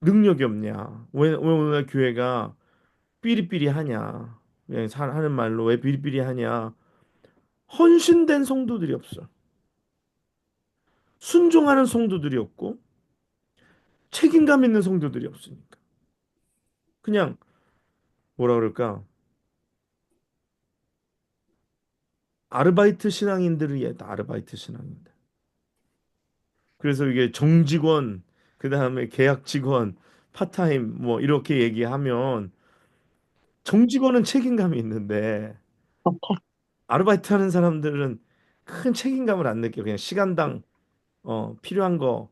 능력이 없냐? 왜 오늘날 교회가 삐리삐리하냐? 그냥 하는 말로 왜 삐리삐리하냐? 헌신된 성도들이 없어. 순종하는 성도들이 없고 책임감 있는 성도들이 없으니까. 그냥 뭐라 그럴까? 아르바이트 신앙인들이 아르바이트 신앙인들. 그래서 이게 정직원, 그다음에 계약 직원, 파타임 뭐 이렇게 얘기하면 정직원은 책임감이 있는데 아르바이트 하는 사람들은 큰 책임감을 안 느껴요. 그냥 시간당 필요한 거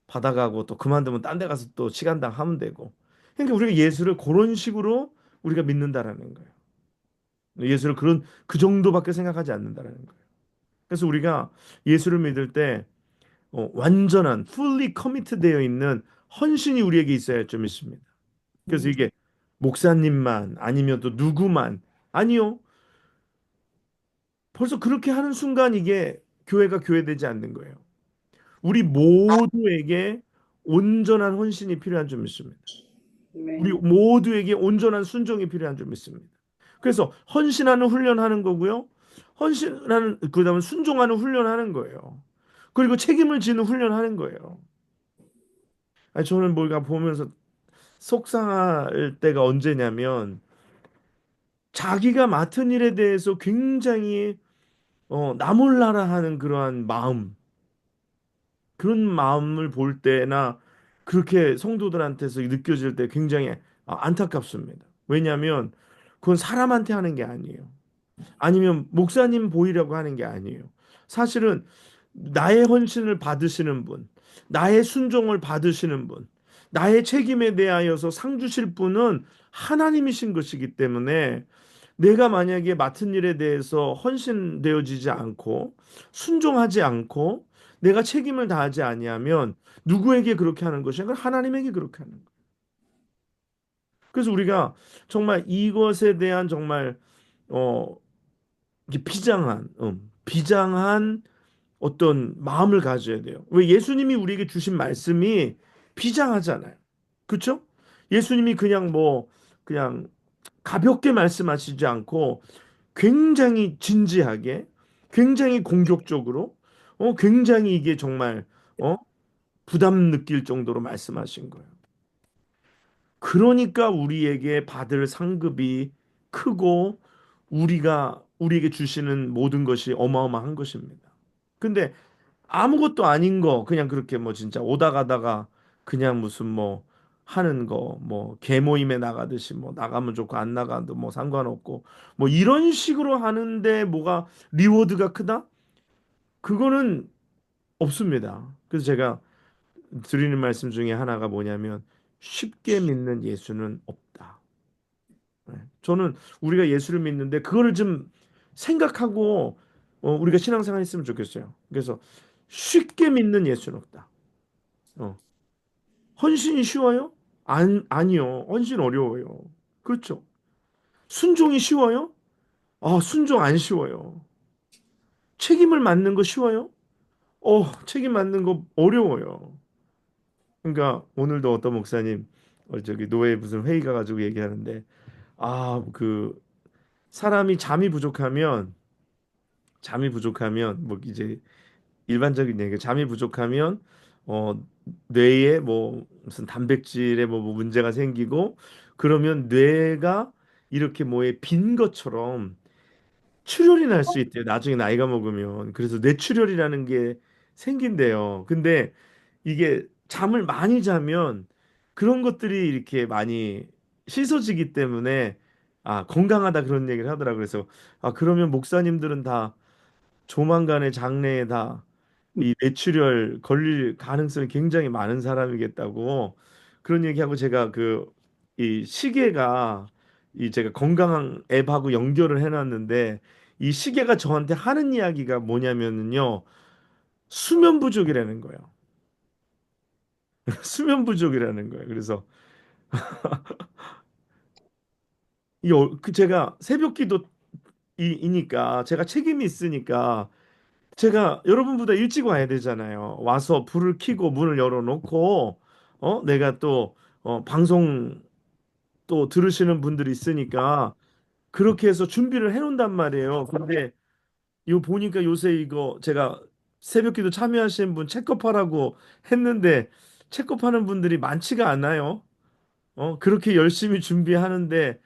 받아가고 또 그만두면 딴데 가서 또 시간당 하면 되고. 그러니까 우리가 예수를 그런 식으로 우리가 믿는다라는 거예요. 예수를 그 정도밖에 생각하지 않는다라는 거예요. 그래서 우리가 예수를 믿을 때 완전한 fully committed 되어 있는 헌신이 우리에게 있어야 좀 있습니다. 그래서 이게 목사님만 아니면 또 누구만 아니요. 벌써 그렇게 하는 순간 이게 교회가 교회되지 않는 거예요. 우리 모두에게 온전한 헌신이 필요한 줄 믿습니다. 우리 아멘. 모두에게 온전한 순종이 필요한 줄 믿습니다. 그래서 헌신하는 훈련하는 거고요. 헌신하는 그다음에 순종하는 훈련하는 거예요. 그리고 책임을 지는 훈련하는 거예요. 아니, 저는 뭔가 보면서 속상할 때가 언제냐면 자기가 맡은 일에 대해서 굉장히 나 몰라라 하는 그러한 마음, 그런 마음을 볼 때나 그렇게 성도들한테서 느껴질 때 굉장히 안타깝습니다. 왜냐하면 그건 사람한테 하는 게 아니에요. 아니면 목사님 보이려고 하는 게 아니에요. 사실은 나의 헌신을 받으시는 분, 나의 순종을 받으시는 분, 나의 책임에 대하여서 상 주실 분은 하나님이신 것이기 때문에 내가 만약에 맡은 일에 대해서 헌신되어지지 않고 순종하지 않고 내가 책임을 다하지 아니하면 누구에게 그렇게 하는 것이 아니라 하나님에게 그렇게 하는 거예요. 그래서 우리가 정말 이것에 대한 정말 어 이게 비장한 어떤 마음을 가져야 돼요. 왜 예수님이 우리에게 주신 말씀이 비장하잖아요. 그렇죠? 예수님이 그냥 그냥 가볍게 말씀하시지 않고 굉장히 진지하게, 굉장히 공격적으로, 굉장히 이게 정말 어, 부담 느낄 정도로 말씀하신 거예요. 그러니까 우리에게 받을 상급이 크고 우리에게 주시는 모든 것이 어마어마한 것입니다. 근데 아무것도 아닌 거 그냥 그렇게 뭐 진짜 오다 가다가 그냥 무슨 뭐 하는 거 뭐 개모임에 나가듯이 뭐 나가면 좋고 안 나가도 뭐 상관없고 뭐 이런 식으로 하는데 뭐가 리워드가 크다? 그거는 없습니다. 그래서 제가 드리는 말씀 중에 하나가 뭐냐면 쉽게 믿는 예수는 없다. 네. 저는 우리가 예수를 믿는데 그거를 좀 생각하고 우리가 신앙생활 했으면 좋겠어요. 그래서 쉽게 믿는 예수는 없다. 어. 헌신이 쉬워요? 아니요. 헌신 어려워요. 그렇죠. 순종이 쉬워요? 순종 안 쉬워요. 책임을 맡는 거 쉬워요? 책임 맡는 거 어려워요. 그러니까 오늘도 어떤 목사님 저기 노예 무슨 회의 가가지고 얘기하는데 그 사람이 잠이 부족하면 뭐 이제 일반적인 얘기 잠이 부족하면 어 뇌에 뭐 무슨 단백질에 뭐 문제가 생기고 그러면 뇌가 이렇게 뭐에 빈 것처럼 출혈이 날 수 있대요. 나중에 나이가 먹으면. 그래서 뇌출혈이라는 게 생긴대요. 근데 이게 잠을 많이 자면 그런 것들이 이렇게 많이 씻어지기 때문에 건강하다 그런 얘기를 하더라고요. 그래서 그러면 목사님들은 다 조만간에 장래에 다 이 뇌출혈 걸릴 가능성이 굉장히 많은 사람이겠다고 그런 얘기하고 제가 이 시계가 이 제가 건강한 앱하고 연결을 해놨는데 이 시계가 저한테 하는 이야기가 뭐냐면요 수면 부족이라는 거예요. 수면 부족이라는 거예요. 그래서 제가 이니까 제가 책임이 있으니까 제가 여러분보다 일찍 와야 되잖아요. 와서 불을 켜고 문을 열어놓고 내가 또 방송 또 들으시는 분들이 있으니까 그렇게 해서 준비를 해놓는단 말이에요. 근데 이거 보니까 요새 이거 제가 새벽기도 참여하시는 분 체크업하라고 했는데 체크업하는 분들이 많지가 않아요. 그렇게 열심히 준비하는데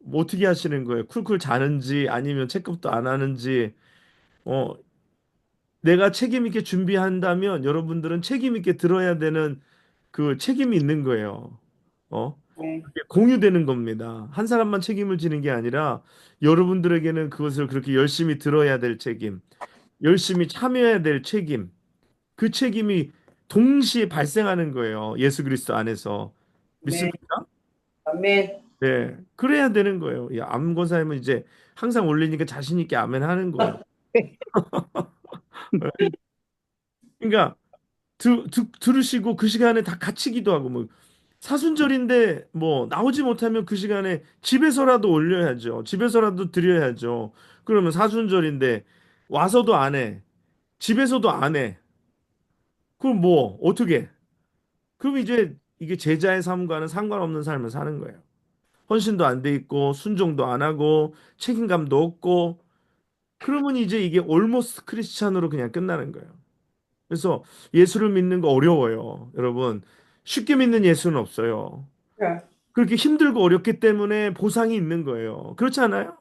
뭐 어떻게 하시는 거예요? 쿨쿨 자는지 아니면 체크업도 안 하는지 어, 내가 책임 있게 준비한다면 여러분들은 책임 있게 들어야 되는 그 책임이 있는 거예요. 네. 그게 공유되는 겁니다. 한 사람만 책임을 지는 게 아니라 여러분들에게는 그것을 그렇게 열심히 들어야 될 책임, 열심히 참여해야 될 책임, 그 책임이 동시에 발생하는 거예요. 예수 그리스도 안에서. 네. 믿습니까? 아멘. 네. 그래야 되는 거예요. 이 암건사님은 이제 항상 올리니까 자신 있게 아멘 하는 거예요. 그러니까 들으시고 그 시간에 다 같이 기도하고 뭐 사순절인데 뭐 나오지 못하면 그 시간에 집에서라도 올려야죠. 집에서라도 드려야죠. 그러면 사순절인데 와서도 안 해. 집에서도 안 해. 그럼 뭐 어떻게? 그럼 이제 이게 제자의 삶과는 상관없는 삶을 사는 거예요. 헌신도 안 돼 있고 순종도 안 하고 책임감도 없고 그러면 이제 이게 올모스트 크리스찬으로 그냥 끝나는 거예요. 그래서 예수를 믿는 거 어려워요. 여러분, 쉽게 믿는 예수는 없어요. 네. 그렇게 힘들고 어렵기 때문에 보상이 있는 거예요. 그렇지 않아요?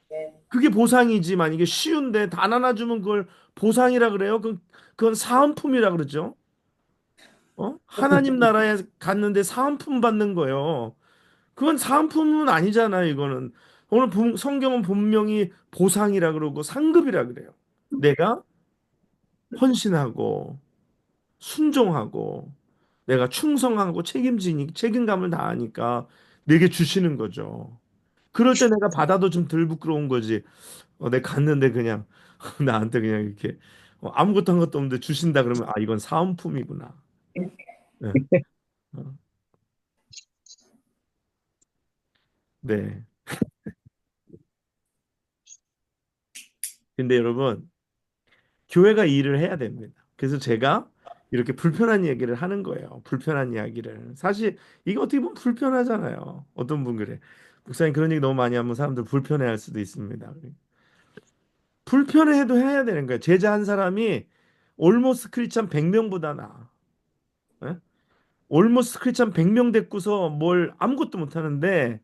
네. 그게 보상이지만 이게 쉬운데 단 하나 주면 그걸 보상이라 그래요? 그건 사은품이라 그러죠. 하나님 나라에 갔는데 사은품 받는 거예요. 그건 사은품은 아니잖아요, 이거는. 오늘 성경은 분명히 보상이라 그러고 상급이라 그래요. 내가 헌신하고 순종하고 내가 충성하고 책임감을 다하니까 내게 주시는 거죠. 그럴 때 내가 받아도 좀 덜 부끄러운 거지. 내가 갔는데 그냥 나한테 그냥 이렇게 아무것도 한 것도 없는데 주신다 그러면 아 이건 사은품이구나. 네. 어, 네. 근데 여러분 교회가 이 일을 해야 됩니다. 그래서 제가 이렇게 불편한 얘기를 하는 거예요. 불편한 이야기를. 사실 이게 어떻게 보면 불편하잖아요. 어떤 분 그래. 목사님 그런 얘기 너무 많이 하면 사람들 불편해할 수도 있습니다. 불편해도 해야 되는 거예요. 제자 한 사람이 올모스 크리스찬 100명보다 나아. 예? 올모스 크리스찬 100명 데리고서 뭘 아무것도 못 하는데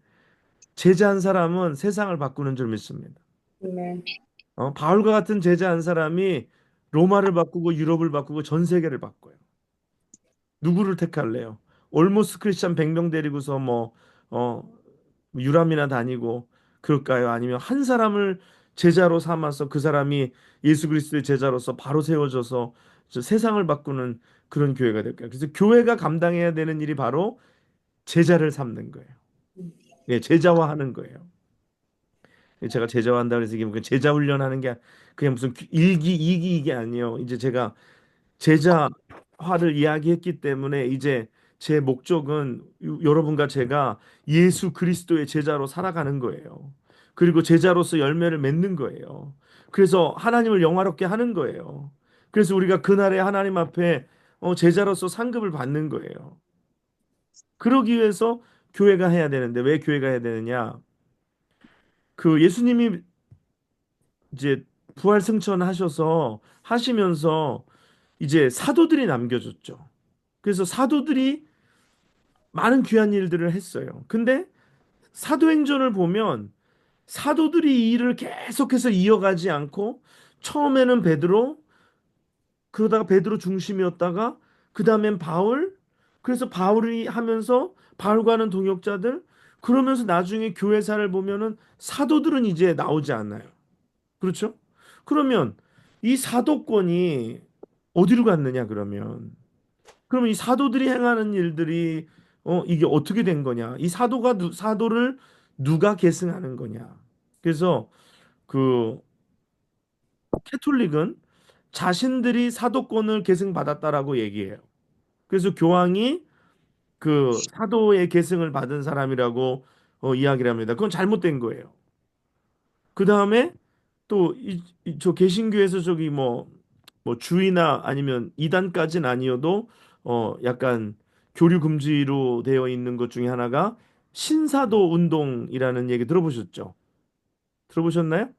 제자 한 사람은 세상을 바꾸는 줄 믿습니다. 아멘. 바울과 같은 제자 한 사람이 로마를 바꾸고 유럽을 바꾸고 전 세계를 바꿔요. 누구를 택할래요? 올모스 크리스찬 100명 데리고서 어, 유람이나 다니고 그럴까요? 아니면 한 사람을 제자로 삼아서 그 사람이 예수 그리스도의 제자로서 바로 세워져서 저 세상을 바꾸는 그런 교회가 될까요? 그래서 교회가 감당해야 되는 일이 바로 제자를 삼는 거예요. 예, 제자화하는 거예요. 제가 제자화한다 그래서 이게 뭐 제자 훈련하는 게 그냥 무슨 일기 이기 이게 아니에요. 이제 제가 제자화를 이야기했기 때문에 이제 제 목적은 여러분과 제가 예수 그리스도의 제자로 살아가는 거예요. 그리고 제자로서 열매를 맺는 거예요. 그래서 하나님을 영화롭게 하는 거예요. 그래서 우리가 그날에 하나님 앞에 제자로서 상급을 받는 거예요. 그러기 위해서 교회가 해야 되는데 왜 교회가 해야 되느냐? 그 예수님이 이제 부활 승천하셔서 하시면서 이제 사도들이 남겨졌죠. 그래서 사도들이 많은 귀한 일들을 했어요. 근데 사도행전을 보면 사도들이 이 일을 계속해서 이어가지 않고 처음에는 베드로 그러다가 베드로 중심이었다가 그 다음엔 바울 그래서 바울이 하면서 바울과는 동역자들 그러면서 나중에 교회사를 보면은 사도들은 이제 나오지 않아요. 그렇죠? 그러면 이 사도권이 어디로 갔느냐 그러면 그러면 이 사도들이 행하는 일들이 이게 어떻게 된 거냐? 이 사도를 누가 계승하는 거냐? 그래서 그 캐톨릭은 자신들이 사도권을 계승받았다라고 얘기해요. 그래서 교황이 그 사도의 계승을 받은 사람이라고 이야기를 합니다. 그건 잘못된 거예요. 그 다음에 또 저 개신교에서 저기 뭐 주의나 아니면 이단까지는 아니어도 약간 교류 금지로 되어 있는 것 중에 하나가 신사도 운동이라는 얘기 들어보셨죠? 들어보셨나요?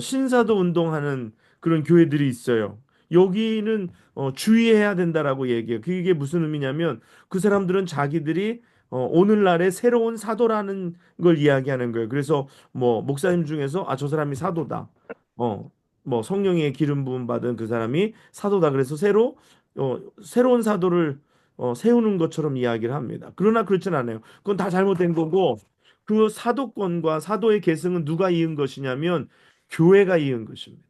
신사도 운동하는 그런 교회들이 있어요. 여기는 주의해야 된다라고 얘기해요. 그게 무슨 의미냐면 그 사람들은 자기들이 오늘날의 새로운 사도라는 걸 이야기하는 거예요. 그래서 뭐 목사님 중에서 아, 저 사람이 사도다. 어, 뭐 성령의 기름 부음 받은 그 사람이 사도다. 그래서 새로운 사도를 세우는 것처럼 이야기를 합니다. 그러나 그렇진 않아요. 그건 다 잘못된 거고 그 사도권과 사도의 계승은 누가 이은 것이냐면 교회가 이은 것입니다.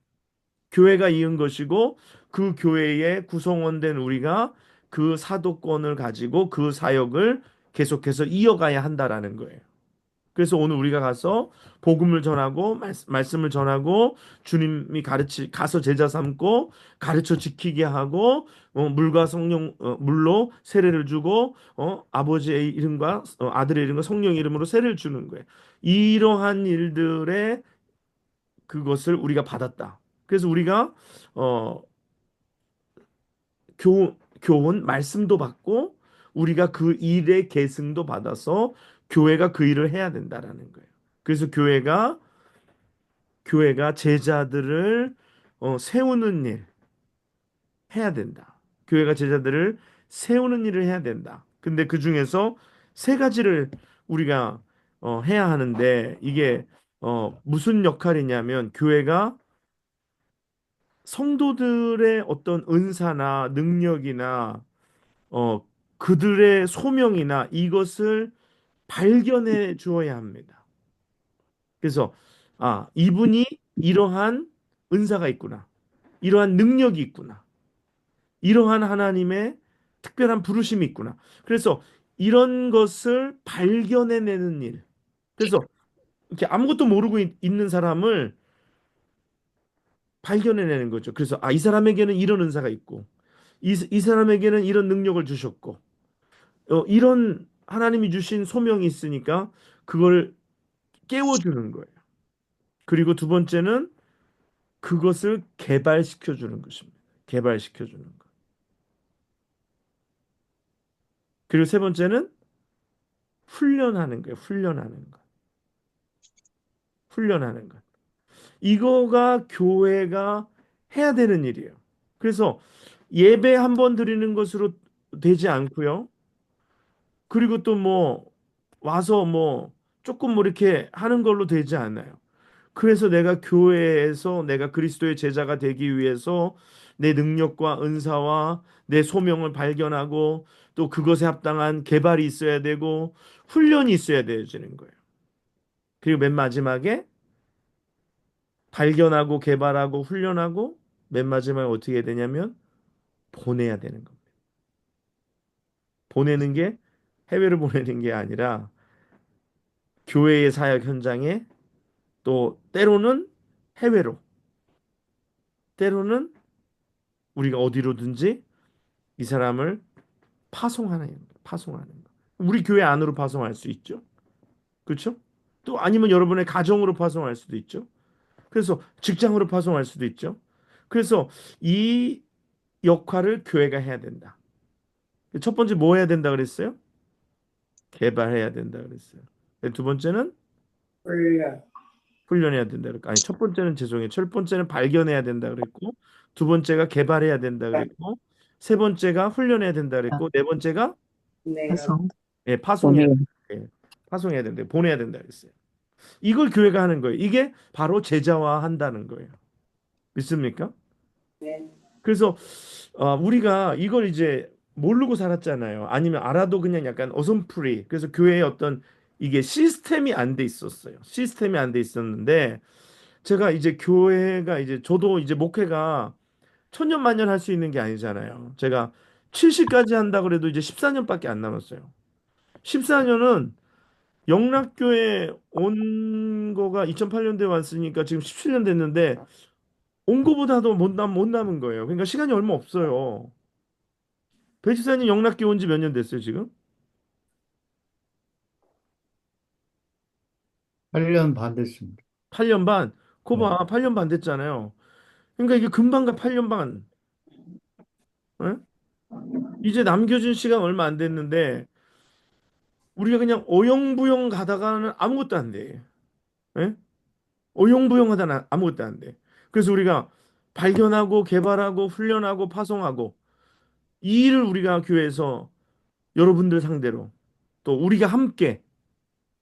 교회가 이은 것이고 그 교회의 구성원된 우리가 그 사도권을 가지고 그 사역을 계속해서 이어가야 한다라는 거예요. 그래서 오늘 우리가 가서 복음을 전하고 말씀을 전하고 주님이 가서 제자 삼고 가르쳐 지키게 하고 물과 성령 물로 세례를 주고 아버지의 이름과 아들의 이름과 성령의 이름으로 세례를 주는 거예요. 이러한 일들의 그것을 우리가 받았다. 그래서 우리가 어, 교훈 말씀도 받고 우리가 그 일의 계승도 받아서 교회가 그 일을 해야 된다라는 거예요. 그래서 교회가 제자들을 세우는 일 해야 된다. 교회가 제자들을 세우는 일을 해야 된다. 근데 그 중에서 세 가지를 우리가 해야 하는데 이게 무슨 역할이냐면 교회가 성도들의 어떤 은사나 능력이나 어, 그들의 소명이나 이것을 발견해 주어야 합니다. 그래서 아, 이분이 이러한 은사가 있구나. 이러한 능력이 있구나. 이러한 하나님의 특별한 부르심이 있구나. 그래서 이런 것을 발견해내는 일. 그래서 이렇게 아무것도 모르고 있는 사람을 발견해내는 거죠. 그래서 아, 이 사람에게는 이런 은사가 있고, 이 사람에게는 이런 능력을 주셨고, 이런 하나님이 주신 소명이 있으니까 그걸 깨워주는 거예요. 그리고 두 번째는 그것을 개발시켜 주는 것입니다. 개발시켜 주는 것. 그리고 세 번째는 훈련하는 거예요. 훈련하는 것. 훈련하는 것. 이거가 교회가 해야 되는 일이에요. 그래서 예배 한 번 드리는 것으로 되지 않고요. 그리고 또 뭐 와서 뭐 조금 뭐 이렇게 하는 걸로 되지 않아요. 그래서 내가 교회에서 내가 그리스도의 제자가 되기 위해서 내 능력과 은사와 내 소명을 발견하고 또 그것에 합당한 개발이 있어야 되고 훈련이 있어야 되는 거예요. 그리고 맨 마지막에 발견하고 개발하고 훈련하고 맨 마지막에 어떻게 해야 되냐면 보내야 되는 겁니다. 보내는 게 해외로 보내는 게 아니라 교회의 사역 현장에 또 때로는 해외로 때로는 우리가 어디로든지 이 사람을 파송하는 거. 우리 교회 안으로 파송할 수 있죠. 그렇죠? 또 아니면 여러분의 가정으로 파송할 수도 있죠. 그래서 직장으로 파송할 수도 있죠. 그래서 이 역할을 교회가 해야 된다. 첫 번째 뭐 해야 된다 그랬어요? 개발해야 된다 그랬어요. 두 번째는 훈련. 훈련해야 된다 그랬고 아니 첫 번째는 죄송해요. 첫 번째는 발견해야 된다 그랬고 두 번째가 개발해야 된다 그랬고 세 번째가 훈련해야 된다 그랬고 네 번째가 네요. 가성, 예, 파송해야 보내. 예, 파송해야 된다. 보내야 된다 그랬어요. 이걸 교회가 하는 거예요. 이게 바로 제자화한다는 거예요. 믿습니까? 네. 그래서 우리가 이걸 이제 모르고 살았잖아요. 아니면 알아도 그냥 약간 어선풀이. 그래서 교회에 어떤 이게 시스템이 안 돼 있었어요. 시스템이 안 돼 있었는데 제가 이제 교회가 이제 저도 이제 목회가 천년만년 할 수 있는 게 아니잖아요. 제가 70까지 한다 그래도 이제 14년밖에 안 남았어요. 14년은 영락교회 온 거가 2008년도에 왔으니까 지금 17년 됐는데 온 거보다도 못 남은 거예요. 그러니까 시간이 얼마 없어요. 배지사님 영락교회 온 지 몇 년 됐어요, 지금? 8년 반 됐습니다. 8년 반. 그거 네. 봐. 8년 반 됐잖아요. 그러니까 이게 금방 가 8년 반. 예? 이제 남겨진 시간 얼마 안 됐는데 우리가 그냥 어영부영 가다가는 아무것도 안 돼. 예? 어영부영하다는 아무것도 안 돼. 그래서 우리가 발견하고 개발하고 훈련하고 파송하고 이 일을 우리가 교회에서 여러분들 상대로 또 우리가 함께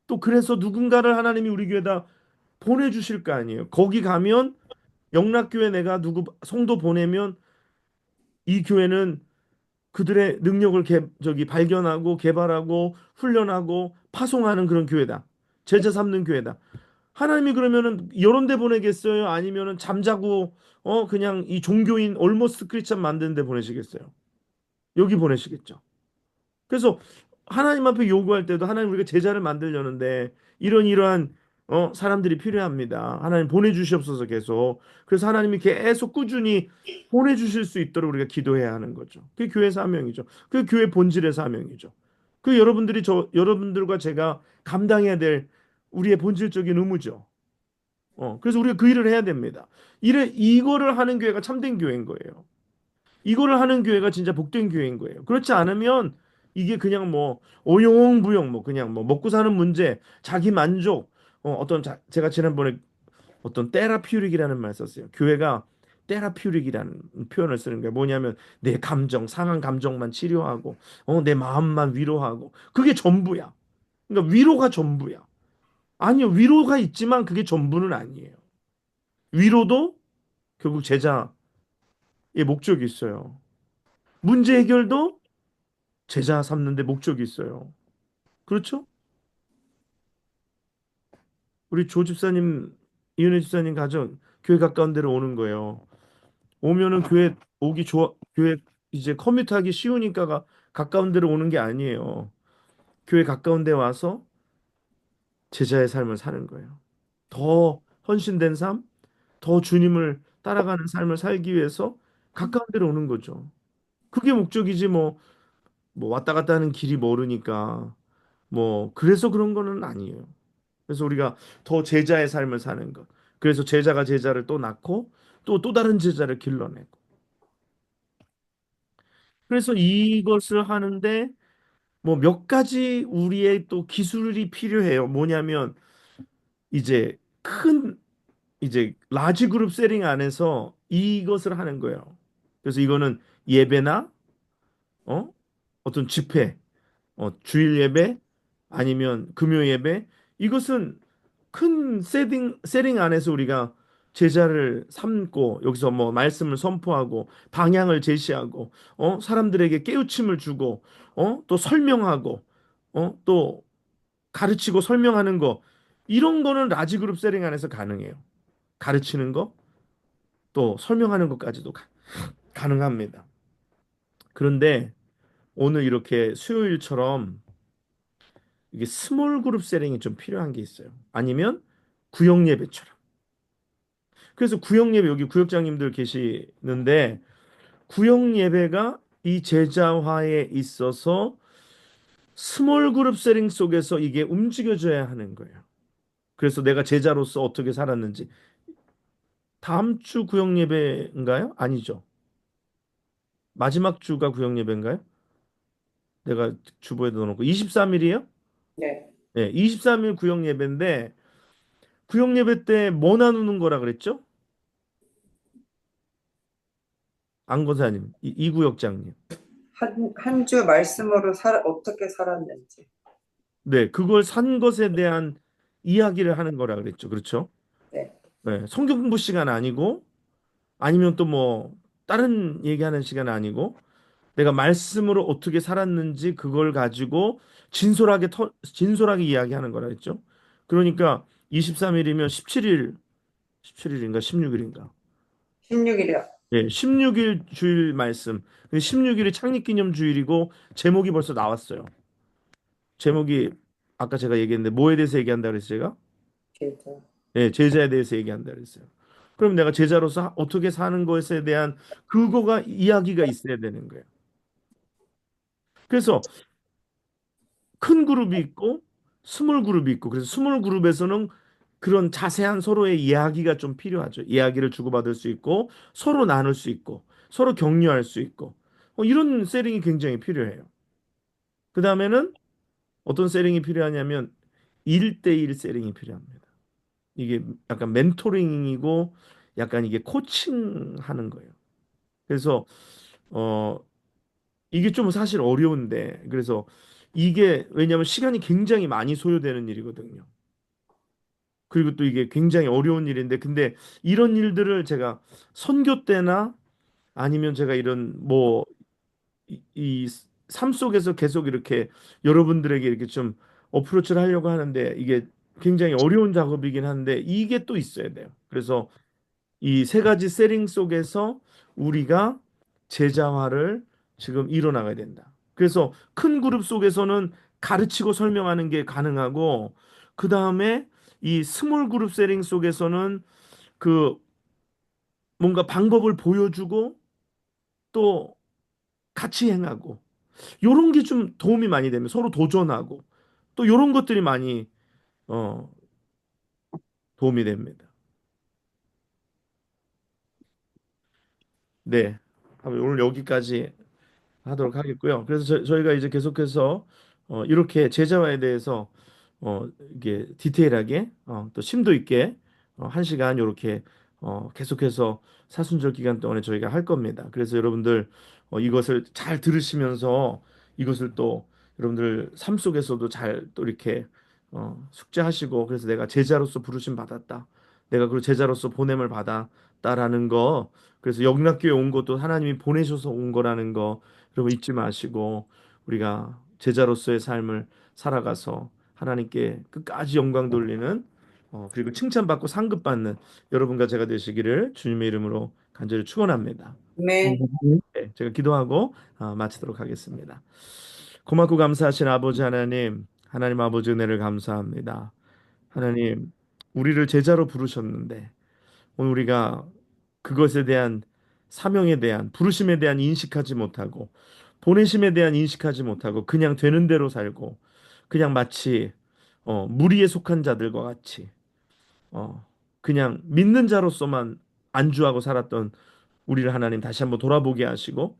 또 그래서 누군가를 하나님이 우리 교회에다 보내주실 거 아니에요. 거기 가면 영락교회 내가 누구 성도 보내면 이 교회는 그들의 능력을 발견하고 개발하고 훈련하고 파송하는 그런 교회다. 제자 삼는 교회다. 하나님이 그러면은 이런 데 보내겠어요? 아니면은 잠자고 그냥 이 종교인 올모스트 크리스찬 만드는 데 보내시겠어요? 여기 보내시겠죠. 그래서 하나님 앞에 요구할 때도 하나님 우리가 제자를 만들려는데 이러한 사람들이 필요합니다. 하나님 보내주시옵소서 계속. 그래서 하나님이 계속 꾸준히 보내주실 수 있도록 우리가 기도해야 하는 거죠. 그게 교회 사명이죠. 그게 교회 본질의 사명이죠. 그 여러분들과 제가 감당해야 될 우리의 본질적인 의무죠. 그래서 우리가 그 일을 해야 됩니다. 이거를 하는 교회가 참된 교회인 거예요. 이거를 하는 교회가 진짜 복된 교회인 거예요. 그렇지 않으면 이게 그냥 뭐 오용부용 뭐 그냥 뭐 먹고 사는 문제, 자기 만족, 제가 지난번에 어떤 테라퓨릭이라는 말 썼어요. 교회가 테라퓨릭이라는 표현을 쓰는 게 뭐냐면 내 감정, 상한 감정만 치료하고, 내 마음만 위로하고 그게 전부야. 그러니까 위로가 전부야. 아니요, 위로가 있지만 그게 전부는 아니에요. 위로도 결국 제자의 목적이 있어요. 문제 해결도 제자 삼는데 목적이 있어요. 그렇죠? 우리 조 집사님, 이은혜 집사님 가정 교회 가까운 데로 오는 거예요. 오면은 교회 오기 좋아, 교회 이제 커뮤트하기 쉬우니까가 가까운 데로 오는 게 아니에요. 교회 가까운 데 와서 제자의 삶을 사는 거예요. 더 헌신된 삶, 더 주님을 따라가는 삶을 살기 위해서 가까운 데로 오는 거죠. 그게 목적이지 뭐 왔다 갔다 하는 길이 멀으니까 뭐 그래서 그런 거는 아니에요. 그래서 우리가 더 제자의 삶을 사는 것. 그래서 제자가 제자를 또 낳고 또 다른 제자를 길러내고. 그래서 이것을 하는데 뭐 몇 가지 우리의 또 기술이 필요해요. 뭐냐면 이제 큰 이제 라지 그룹 세팅 안에서 이것을 하는 거예요. 그래서 이거는 예배나 어? 어떤 집회, 주일 예배 아니면 금요 예배 이것은 큰 세팅 안에서 우리가 제자를 삼고 여기서 뭐 말씀을 선포하고 방향을 제시하고 사람들에게 깨우침을 주고 또 설명하고 또 가르치고 설명하는 거 이런 거는 라지 그룹 세팅 안에서 가능해요. 가르치는 거 또 설명하는 것까지도 가능합니다. 그런데 오늘 이렇게 수요일처럼 이게 스몰 그룹 세팅이 좀 필요한 게 있어요. 아니면 구역 예배처럼. 그래서 구역 예배 여기 구역장님들 계시는데 구역 예배가 이 제자화에 있어서 스몰 그룹 세팅 속에서 이게 움직여져야 하는 거예요. 그래서 내가 제자로서 어떻게 살았는지 다음 주 구역 예배인가요? 아니죠. 마지막 주가 구역 예배인가요? 내가 주보에 넣어놓고 23일이에요? 네. 네, 23일 구역 예배인데 구역 예배 때 뭐 나누는 거라 그랬죠? 안건사님, 이구역장님. 한 주 말씀으로 어떻게 살았는지. 네, 그걸 산 것에 대한 이야기를 하는 거라 그랬죠. 그렇죠? 네. 네, 성경 공부 시간 아니고 아니면 또 뭐 다른 얘기하는 시간 아니고 내가 말씀으로 어떻게 살았는지 그걸 가지고 진솔하게 이야기하는 거라 했죠. 그러니까 23일이면 17일인가 16일인가. 16일이요. 예, 16일 주일 말씀. 16일이 창립기념 주일이고 제목이 벌써 나왔어요. 제목이 아까 제가 얘기했는데 뭐에 대해서 얘기한다 그랬어요, 제가? 제자. 예, 제자에 대해서 얘기한다 그랬어요. 그럼 내가 제자로서 어떻게 사는 것에 대한 그거가 이야기가 있어야 되는 거예요. 그래서 큰 그룹이 있고 스몰 그룹이 있고, 그래서 스몰 그룹에서는 그런 자세한 서로의 이야기가 좀 필요하죠. 이야기를 주고받을 수 있고, 서로 나눌 수 있고, 서로 격려할 수 있고, 이런 세링이 굉장히 필요해요. 그 다음에는 어떤 세링이 필요하냐면 1대1 세링이 필요합니다. 이게 약간 멘토링이고 약간 이게 코칭하는 거예요. 그래서 어 이게 좀 사실 어려운데, 그래서 이게 왜냐하면 시간이 굉장히 많이 소요되는 일이거든요. 그리고 또 이게 굉장히 어려운 일인데, 근데 이런 일들을 제가 선교 때나 아니면 제가 이런 뭐 이 삶 속에서 계속 이렇게 여러분들에게 이렇게 좀 어프로치를 하려고 하는데, 이게 굉장히 어려운 작업이긴 한데 이게 또 있어야 돼요. 그래서 이 세 가지 세링 속에서 우리가 제자화를 지금 이뤄나가야 된다. 그래서 큰 그룹 속에서는 가르치고 설명하는 게 가능하고, 그 다음에 이 스몰 그룹 세링 속에서는 그 뭔가 방법을 보여주고 또 같이 행하고, 요런 게 좀 도움이 많이 되면 서로 도전하고 또 요런 것들이 많이 어 도움이 됩니다. 네. 오늘 여기까지 하도록 하겠고요. 그래서 저희가 이제 계속해서 이렇게 제자화에 대해서 이게 디테일하게 또 심도 있게 1시간 이렇게 계속해서 사순절 기간 동안에 저희가 할 겁니다. 그래서 여러분들 이것을 잘 들으시면서 이것을 또 여러분들 삶 속에서도 잘 또 이렇게 숙제하시고, 그래서 내가 제자로서 부르심 받았다. 내가 그 제자로서 보냄을 받았다라는 거. 그래서 영락교회 온 것도 하나님이 보내셔서 온 거라는 거 여러분 잊지 마시고, 우리가 제자로서의 삶을 살아가서 하나님께 끝까지 영광 돌리는 그리고 칭찬받고 상급받는 여러분과 제가 되시기를 주님의 이름으로 간절히 축원합니다. 아멘. 네, 제가 기도하고 마치도록 하겠습니다. 고맙고 감사하신 아버지 하나님, 하나님 아버지 은혜를 감사합니다. 하나님, 우리를 제자로 부르셨는데 오늘 우리가 그것에 대한 사명에 대한 부르심에 대한 인식하지 못하고 보내심에 대한 인식하지 못하고 그냥 되는 대로 살고, 그냥 마치 무리에 속한 자들과 같이 어, 그냥 믿는 자로서만 안주하고 살았던 우리를 하나님 다시 한번 돌아보게 하시고,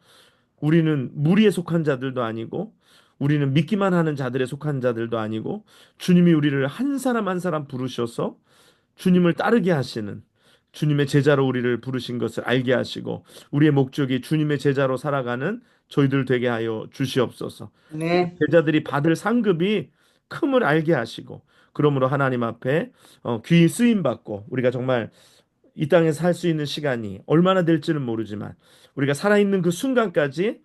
우리는 무리에 속한 자들도 아니고 우리는 믿기만 하는 자들에 속한 자들도 아니고, 주님이 우리를 한 사람 한 사람 부르셔서 주님을 따르게 하시는 주님의 제자로 우리를 부르신 것을 알게 하시고, 우리의 목적이 주님의 제자로 살아가는 저희들 되게 하여 주시옵소서. 아멘. 제자들이 받을 상급이 큼을 알게 하시고, 그러므로 하나님 앞에 귀히 쓰임 받고, 우리가 정말 이 땅에 살 수 있는 시간이 얼마나 될지는 모르지만 우리가 살아있는 그 순간까지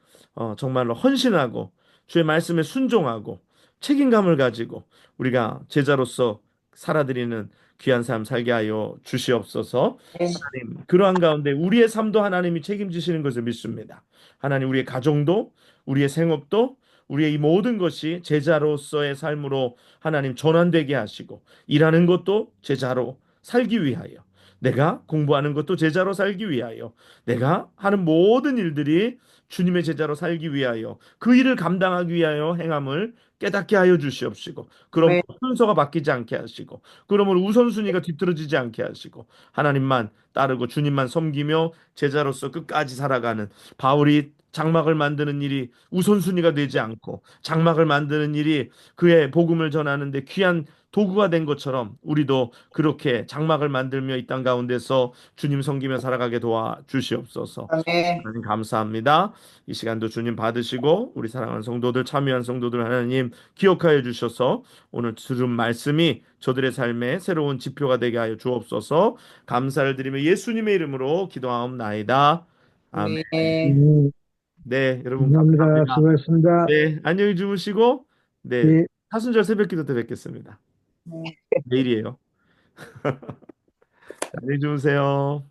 정말로 헌신하고 주의 말씀에 순종하고 책임감을 가지고 우리가 제자로서 살아드리는 귀한 삶 살게 하여 주시옵소서. 하나님, 그러한 가운데 우리의 삶도 하나님이 책임지시는 것을 믿습니다. 하나님, 우리의 가정도 우리의 생업도 우리의 이 모든 것이 제자로서의 삶으로 하나님 전환되게 하시고, 일하는 것도 제자로 살기 위하여, 내가 공부하는 것도 제자로 살기 위하여, 내가 하는 모든 일들이 주님의 제자로 살기 위하여 그 일을 감당하기 위하여 행함을 깨닫게 하여 주시옵시고, 그럼 아멘. 순서가 바뀌지 않게 하시고, 그러므로 우선순위가 뒤떨어지지 않게 하시고, 하나님만 따르고 주님만 섬기며 제자로서 끝까지 살아가는 바울이 장막을 만드는 일이 우선순위가 되지 않고 장막을 만드는 일이 그의 복음을 전하는데 귀한 도구가 된 것처럼, 우리도 그렇게 장막을 만들며 이 땅 가운데서 주님 섬기며 살아가게 도와 주시옵소서. 아멘. 하나님 감사합니다. 이 시간도 주님 받으시고 우리 사랑하는 성도들, 참여한 성도들 하나님 기억하여 주셔서 오늘 들은 말씀이 저들의 삶의 새로운 지표가 되게 하여 주옵소서. 감사를 드리며 예수님의 이름으로 기도하옵나이다. 아멘. 아멘. 네, 네, 여러분 감사합니다. 감사합니다. 수고하셨습니다. 네, 안녕히 주무시고, 네, 예. 사순절 새벽 기도 때 뵙겠습니다. 내일이에요. 안녕히 주무세요.